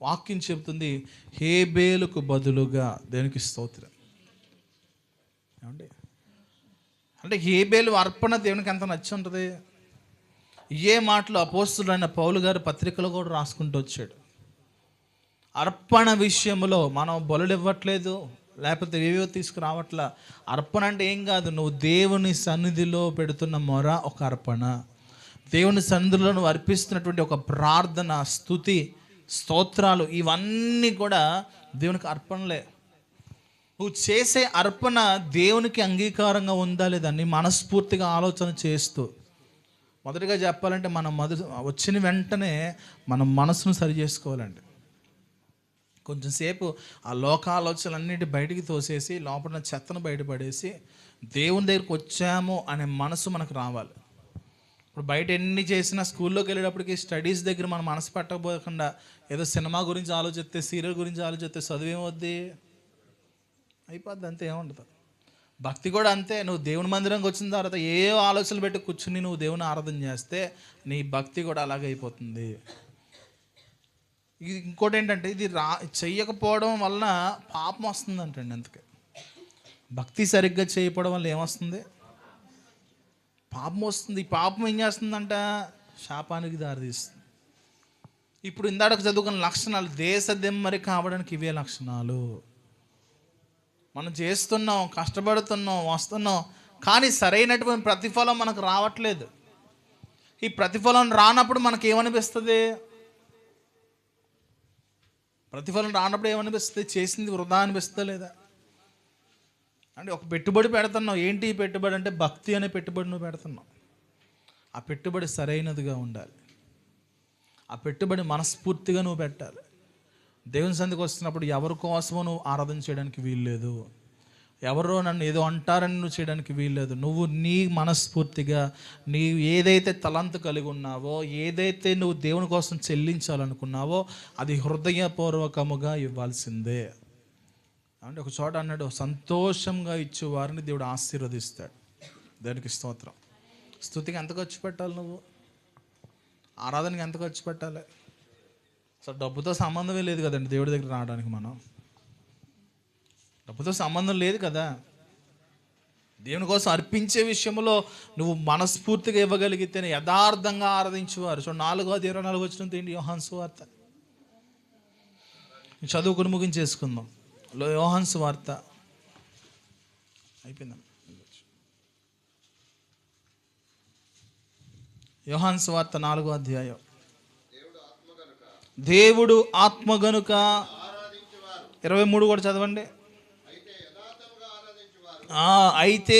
వాక్యం చెబుతుంది హేబేలుకు బదులుగా. దేనికి స్తోత్రం. ఏమండి, అంటే హేబేలు అర్పణ దేవునికి ఎంత నచ్చి ఉంటుంది. ఏ మాటలు అపోస్తులైన పౌలు గారు పత్రికలో కూడా రాసుకుంటూ వచ్చాడు. అర్పణ విషయంలో మనం బలులు ఇవ్వట్లేదు, లేకపోతే ఏవో తీసుకురావట్లా. అర్పణ అంటే ఏం కాదు, నువ్వు దేవుని సన్నిధిలో పెడుతున్న మొర ఒక అర్పణ. దేవుని సన్నిధిలో నువ్వు అర్పిస్తున్నటువంటి ఒక ప్రార్థన, స్తుతి, స్తోత్రాలు, ఇవన్నీ కూడా దేవునికి అర్పణలే. నువ్వు చేసే అర్పణ దేవునికి అంగీకారంగా ఉందా లేదా నీ మనస్ఫూర్తిగా ఆలోచన చేస్తూ. మొదటిగా చెప్పాలంటే మనం వచ్చిన వెంటనే మనం మనసును సరి చేసుకోవాలండి. కొంచెంసేపు ఆ లోక ఆలోచనలన్నిటి బయటికి తోసేసి లోపల చెత్తను బయటపడేసి దేవుని దగ్గరికి వచ్చాము అనే మనసు మనకు రావాలి. ఇప్పుడు బయట ఎన్ని చేసినా స్కూల్లోకి వెళ్ళేటప్పటికి స్టడీస్ దగ్గర మన మనసు పెట్టకపోకుండా ఏదో సినిమా గురించి ఆలోచిస్తే, సీరియల్ గురించి ఆలోచిస్తే చదువేమవుద్ది? అయిపోద్ది, అంతే, ఏముండదు. భక్తి కూడా అంతే. నువ్వు దేవుని మందిరంకి వచ్చిన తర్వాత ఏ ఆలోచనలు పెట్టి కూర్చుని నువ్వు దేవుని ఆరాధన చేస్తే నీ భక్తి కూడా అలాగే అయిపోతుంది. ఇది ఇంకోటి ఏంటంటే, ఇది చెయ్యకపోవడం వలన పాపం వస్తుందంటండి. అందుకే భక్తి సరిగ్గా చేయకపోవడం వల్ల ఏమొస్తుంది? పాపం వస్తుంది. ఈ పాపం ఏం చేస్తుందంట? శాపానికి దారితీస్తుంది. ఇప్పుడు ఇందాక చదువుకున్న లక్షణాలు, దేశ దిమ్మరి కావడానికి ఇవే లక్షణాలు. మనం చేస్తున్నాం, కష్టపడుతున్నాం, వస్తున్నాం, కానీ సరైనటువంటి ప్రతిఫలం మనకు రావట్లేదు. ఈ ప్రతిఫలం రానప్పుడు మనకి ఏమనిపిస్తుంది? ప్రతిఫలం రానప్పుడు ఏమనిపిస్తుంది? చేసింది వృధా అనిపిస్తుందా లేదా? అంటే ఒక పెట్టుబడి పెడుతున్నావు. ఏంటి ఈ పెట్టుబడి అంటే భక్తి అనే పెట్టుబడి నువ్వు పెడుతున్నావు. ఆ పెట్టుబడి సరైనదిగా ఉండాలి. ఆ పెట్టుబడి మనస్ఫూర్తిగా నువ్వు పెట్టాలి. దేవుని సన్నిధికి వస్తున్నప్పుడు ఎవరి కోసమో నువ్వు ఆరాధన చేయడానికి వీల్లేదు. ఎవరో నన్ను ఏదో అంటారని నువ్వు చేయడానికి వీల్లేదు. నువ్వు నీ మనస్ఫూర్తిగా నీ ఏదైతే తలంతు కలిగి ఉన్నావో, ఏదైతే నువ్వు దేవుని కోసం చెల్లించాలనుకున్నావో అది హృదయపూర్వకముగా ఇవ్వాల్సిందే. అంటే ఒక చోట అన్నాడు, సంతోషంగా ఇచ్చేవారిని దేవుడు ఆశీర్వదిస్తాడు. దానికి స్తోత్రం. స్తుతికి ఎంత ఖర్చు పెట్టాలి? నువ్వు ఆరాధనకి ఎంత ఖర్చు పెట్టాలి? అసలు డబ్బుతో సంబంధమే లేదు కదండి దేవుడి దగ్గర రావడానికి. మనం డబ్బుతో సంబంధం లేదు కదా. దేవుని కోసం అర్పించే విషయంలో నువ్వు మనస్ఫూర్తిగా ఇవ్వగలిగితేనే యథార్థంగా ఆరాధించేవారు. సో 4:24 వచ్చినంత ఏంటి? యోహాను సువార్త చదువుకుని ముగించేసుకుందాం. యోహాను సువార్త అయిపోయిందా? యోహాను సువార్త 4వ అధ్యాయం. దేవుడు ఆత్మ గనుక 23 కూడా చదవండి. అయితే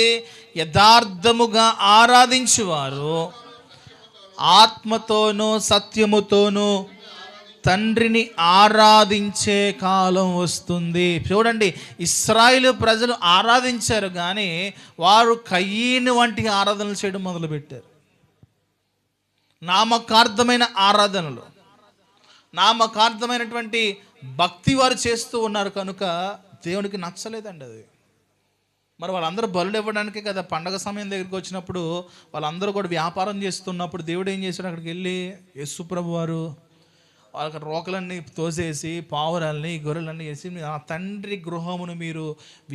యథార్థముగా ఆరాధించువారు ఆత్మతోనూ సత్యముతోనూ తండ్రిని ఆరాధించే కాలం వస్తుంది. చూడండి, ఇశ్రాయేలు ప్రజలు ఆరాధించారు కానీ వారు కయీను వంటి ఆరాధనలు చేయడం మొదలుపెట్టారు. నామకార్థమైన ఆరాధనలు, నామకార్థమైనటువంటి భక్తి వారు చేస్తూ ఉన్నారు కనుక దేవునికి నచ్చలేదండి అది. మరి వాళ్ళందరూ బలులు ఇవ్వడానికే కదా పండగ సమయం దగ్గరికి వచ్చినప్పుడు వాళ్ళందరూ కూడా వ్యాపారం చేస్తున్నప్పుడు దేవుడు ఏం చేశాడు? అక్కడికి వెళ్ళి యేసుప్రభు వారు వాళ్ళకి రోకలన్నీ తోసేసి పావురాల్ని గొర్రెలన్నీ వేసి ఆ తండ్రి గృహమును మీరు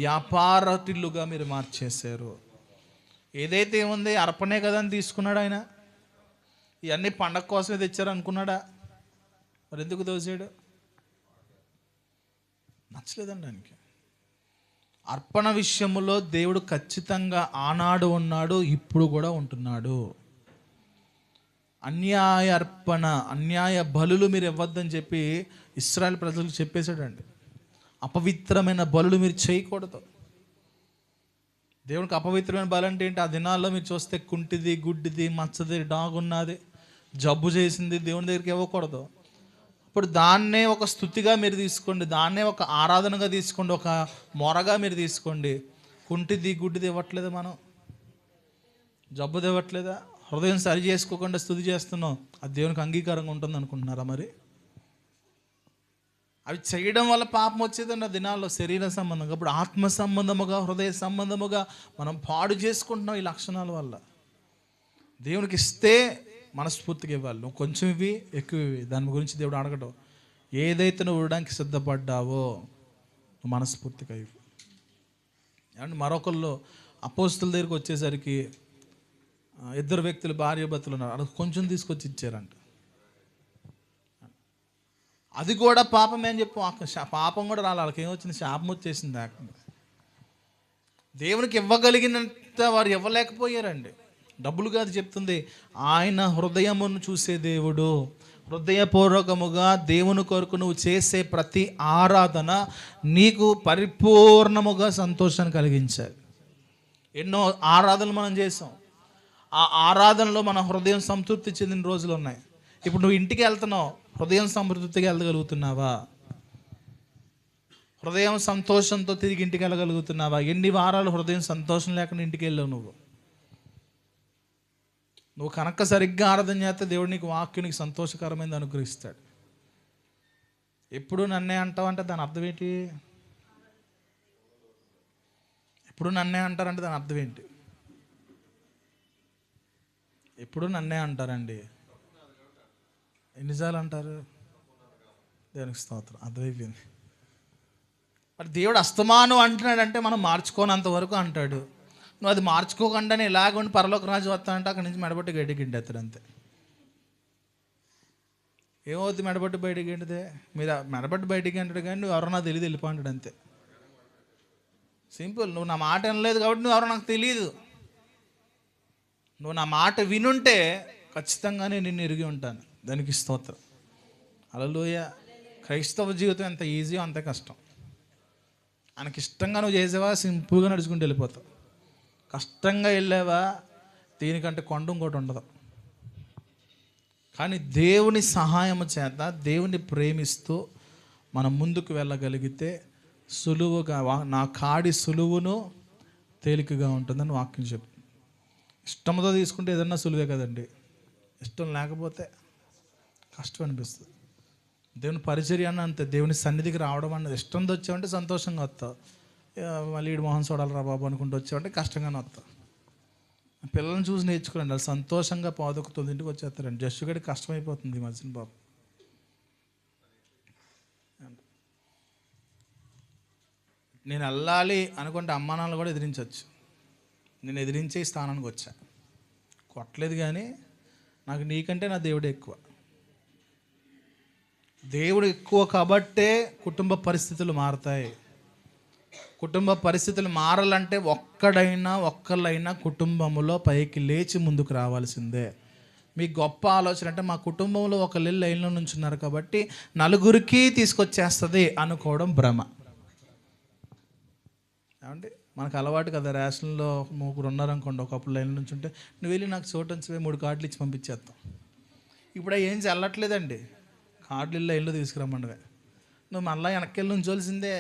వ్యాపారటిల్లుగా మీరు మార్చేశారు. ఏదైతే ఉంది అర్పణే కదా అని తీసుకున్నాడు ఆయన. ఇవన్నీ పండగ కోసమే తెచ్చారు అనుకున్నాడా? మరి ఎందుకు దోసాడు? నచ్చలేదండి ఆయనకి. అర్పణ విషయంలో దేవుడు ఖచ్చితంగా ఆనాడు ఉన్నాడు, ఇప్పుడు కూడా ఉంటున్నాడు. అన్యాయ అర్పణ, అన్యాయ బలులు మీరు ఇవ్వద్దని చెప్పి ఇశ్రాయేలు ప్రజలకు చెప్పేశాడండి. అపవిత్రమైన బలులు మీరు చేయకూడదు. దేవునికి అపవిత్రమైన బలి అంటే ఏంటి? ఆ దినాల్లో మీరు చూస్తే కుంటిది, గుడ్డిది, మచ్చది, డాగున్నది, జబ్బు చేసింది దేవుని దగ్గరికి ఇవ్వకూడదు. ఇప్పుడు దాన్నే ఒక స్తుతిగా మీరు తీసుకోండి, దాన్నే ఒక ఆరాధనగా తీసుకోండి, ఒక మొరగా మీరు తీసుకోండి. కుంటిది గుడ్డిది ఇవ్వట్లేదు, మనం జబ్బుది ఇవ్వట్లేదా? హృదయం సరి చేసుకోకుండా స్తుతి చేస్తున్నాం, అది దేవునికి అంగీకారంగా ఉంటుంది అనుకుంటున్నారా? మరి అవి చేయడం వల్ల పాపం వచ్చేదండి ఆ దినాల్లో, శరీర సంబంధంగా. ఇప్పుడు ఆత్మ సంబంధముగా, హృదయ సంబంధముగా మనం పాడు చేసుకుంటున్నాం ఈ లక్షణాల వల్ల. దేవునికి ఇస్తే మనస్ఫూర్తిగా ఇవ్వాలి. నువ్వు కొంచెం ఇవి, ఎక్కువ ఇవి, దాని గురించి దేవుడు అడగడం. ఏదైతే నువ్వు ఇవ్వడానికి సిద్ధపడ్డావో నువ్వు మనస్ఫూర్తిగా ఇవ్వు. అండ్ మరొకళ్ళు అపోస్తుల దగ్గరికి వచ్చేసరికి 2 వ్యక్తులు భార్యాభర్తలు ఉన్నారు, అక్కడ కొంచెం తీసుకొచ్చి ఇచ్చారంట. అది కూడా పాపమే అని చెప్పు. పాపం కూడా రాలి, వాళ్ళకి ఏమొచ్చింది? శాపం వచ్చేసింది. దేవునికి ఇవ్వగలిగినంత వారు ఇవ్వలేకపోయారండి. డబ్బులు కాదు చెప్తుంది, ఆయన హృదయమును చూసే దేవుడు. హృదయపూర్వకముగా దేవుని కొరకు నువ్వు చేసే ప్రతి ఆరాధన నీకు పరిపూర్ణముగా సంతోషాన్ని కలిగించాలి. ఎన్నో ఆరాధనలు మనం చేసాం, ఆ ఆరాధనలో మన హృదయం సంతృప్తి చెందిన రోజులు ఉన్నాయి. ఇప్పుడు నువ్వు ఇంటికి వెళ్తున్నావు, హృదయం సంతృప్తిగా వెళ్ళగలుగుతున్నావా? హృదయం సంతోషంతో తిరిగి ఇంటికి వెళ్ళగలుగుతున్నావా? ఎన్ని వారాలు హృదయం సంతోషం లేకుండా ఇంటికి వెళ్ళావు నువ్వు? నువ్వు కనుక సరిగ్గా ఆరాధన చేస్తే దేవుడు నీకు వాక్యానికి సంతోషకరమైనది అనుగ్రహిస్తాడు. ఎప్పుడు నన్నే అంటావంటే దాని అర్థం ఏంటి? ఎప్పుడు నన్నే అంటారంటే దాని అర్థం ఏంటి? ఎప్పుడు నన్నే అంటారండి. ఎన్నిసార్లు అంటారు? దేవునికి స్తోత్రం, అర్థమైపోయింది. మరి దేవుడు అస్తమానం అంటున్నాడంటే మనం మార్చుకోనంత వరకు అంటాడు. నువ్వు అది మార్చుకోకుండానే ఇలాగుండి పరలోక రాజు వస్తానంటే అక్కడి నుంచి మెడబట్టి గడ్డికి ఇంటేస్తాడు అంతే. ఏమవుతుంది మెడబట్టి బయటికి ఏంటిదే? మీరు మెడబట్టి బయటికి అంటాడు కానీ నువ్వు ఎవరో నాకు తెలియదు వెళ్ళిపోంటాడు అంతే. సింపుల్. నువ్వు నా మాట వినలేదు కాబట్టి నువ్వు ఎవరో నాకు తెలియదు. నువ్వు నా మాట వినుంటే ఖచ్చితంగానే నిన్ను ఎరిగి ఉంటాను. దానికి స్తోత్రం. హల్లెలూయా. క్రైస్తవ జీవితం ఎంత ఈజీయో అంతే కష్టం. ఆయనకి ఇష్టంగా నువ్వు చేసేవా, సింపుల్గా నడుచుకుంటూ వెళ్ళిపోతావు. కష్టంగా వెళ్ళావా, దీనికంటే కొండ ఇంకోటి ఉండదు. కానీ దేవుని సహాయం చేత, దేవుని ప్రేమిస్తూ మనం ముందుకు వెళ్ళగలిగితే సులువుగా, నా కాడి సులువును తేలికగా ఉంటుందని వాక్యం చెప్తుంది. ఇష్టంతో తీసుకుంటే ఏదన్నా సులువే కదండి. ఇష్టం లేకపోతే కష్టం అనిపిస్తుంది. దేవుని పరిచర్య అన్న అంతే. దేవుని సన్నిధికి రావడం అన్నది ఇష్టంతో వచ్చావంటే సంతోషంగా వస్తావు. మళ్ళీ ఈడు మొహం చూడాలరా బాబు అనుకుంటూ వచ్చావంటే కష్టంగానే వస్తావు. పిల్లల్ని చూసి నేర్చుకోండి. వాళ్ళు సంతోషంగా పావుదొక్క 9ంటికి వచ్చేస్తారండి. జస్ట్ గడి కష్టమైపోతుంది ఈ మధ్యన బాబు. నేను వెళ్ళాలి అనుకుంటే అమ్మా నాన్నలు కూడా ఎదిరించవచ్చు. నేను ఎదిరించే స్థానానికి వచ్చా. కొట్టలేదు, కానీ నాకు నీకంటే నా దేవుడే ఎక్కువ. దేవుడు ఎక్కువ కాబట్టే కుటుంబ పరిస్థితులు మారుతాయి. కుటుంబ పరిస్థితులు మారాలంటే ఒక్కళ్ళైనా కుటుంబంలో పైకి లేచి ముందుకు రావాల్సిందే. మీ గొప్ప ఆలోచన అంటే మా కుటుంబంలో ఒకళ్ళు లైన్లో నుంచున్నారు కాబట్టి నలుగురికి తీసుకొచ్చేస్తుంది అనుకోవడం భ్రమ. ఏమంటే మనకు అలవాటు కదా, రేషన్లో 3 ఉన్నారనుకోండి, ఒకప్పుడు లైన్లో నుంచి ఉంటే నువ్వు వెళ్ళి నాకు చోటు ఉంచిపోయి 3 కార్డులు ఇచ్చి పంపించేస్తాం. ఇప్పుడు ఏం చల్లట్లేదండి. కార్డులు లైన్లో తీసుకురమ్మండవే. నువ్వు మళ్ళీ వెనక్కి వెళ్ళి ఉంచవలసిందే.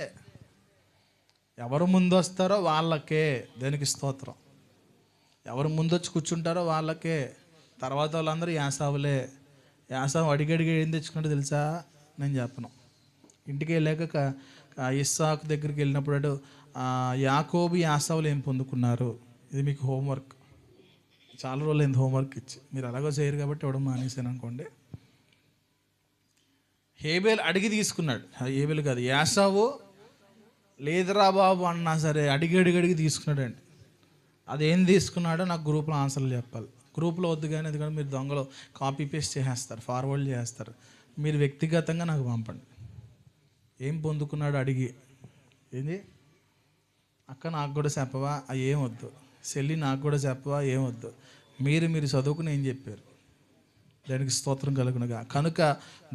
ఎవరు ముందు వస్తారో వాళ్ళకే దేనికి స్తోత్రం. ఎవరు ముందు వచ్చి కూర్చుంటారో వాళ్ళకే. తర్వాత వాళ్ళందరూ యాసావులే. యాసావు అడిగడిగి ఏం తెచ్చుకుంటే తెలుసా? నేను చెప్పను. ఇంటికి వెళ్ళాక ఇస్సాకు దగ్గరికి వెళ్ళినప్పుడు యాకోబు యాసావులు ఏం పొందుకున్నారు, ఇది మీకు హోంవర్క్. చాలా రోజులు అయింది హోంవర్క్ ఇచ్చి. మీరు అలాగో చేయరు కాబట్టి ఇవ్వడం మానేసాను అనుకోండి. హేబేలు అడిగి తీసుకున్నాడు. హేబేలు కాదు, యాసావు లేదురా బాబు అన్నా సరే అడిగి తీసుకున్నాడండి. అదేం తీసుకున్నాడో నాకు గ్రూప్లో ఆన్సర్లు చెప్పాలి. గ్రూప్లో వద్దు, కానీ ఎందుకంటే మీరు దొంగలో కాపీ పేస్ట్ చేసేస్తారు, ఫార్వర్డ్ చేస్తారు. మీరు వ్యక్తిగతంగా నాకు పంపండి. ఏం పొందుకున్నాడు అడిగి. ఏంది అక్క నాకు కూడా చెప్పవా, ఏం వద్దు. చెల్లి నాకు కూడా చెప్పవా, ఏం వద్దు. మీరు చదువుకుని ఏం చెప్పారు, దానికి స్తోత్రం కలుగునుగా. కనుక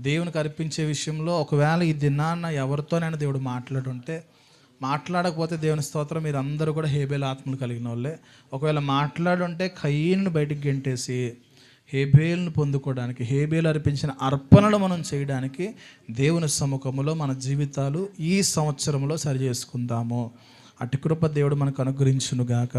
దేవునికి అర్పించే విషయంలో ఒకవేళ ఈ దినాన్న ఎవరితోనైనా దేవుడు మాట్లాడకపోతే దేవుని స్తోత్రం, మీరు అందరూ కూడా హేబేలు ఆత్మలు కలిగిన వాళ్ళే. ఒకవేళ మాట్లాడుంటే కయీనుని బయటికి గెంటేసి హేబేలును పొందుకోవడానికి, హేబేలు అర్పించిన అర్పణలు మనం చేయడానికి దేవుని సముఖంలో మన జీవితాలు ఈ సంవత్సరంలో సరి చేసుకుందాము. అట్టి కృప దేవుడు మనకు అనుగ్రహించునుగాక.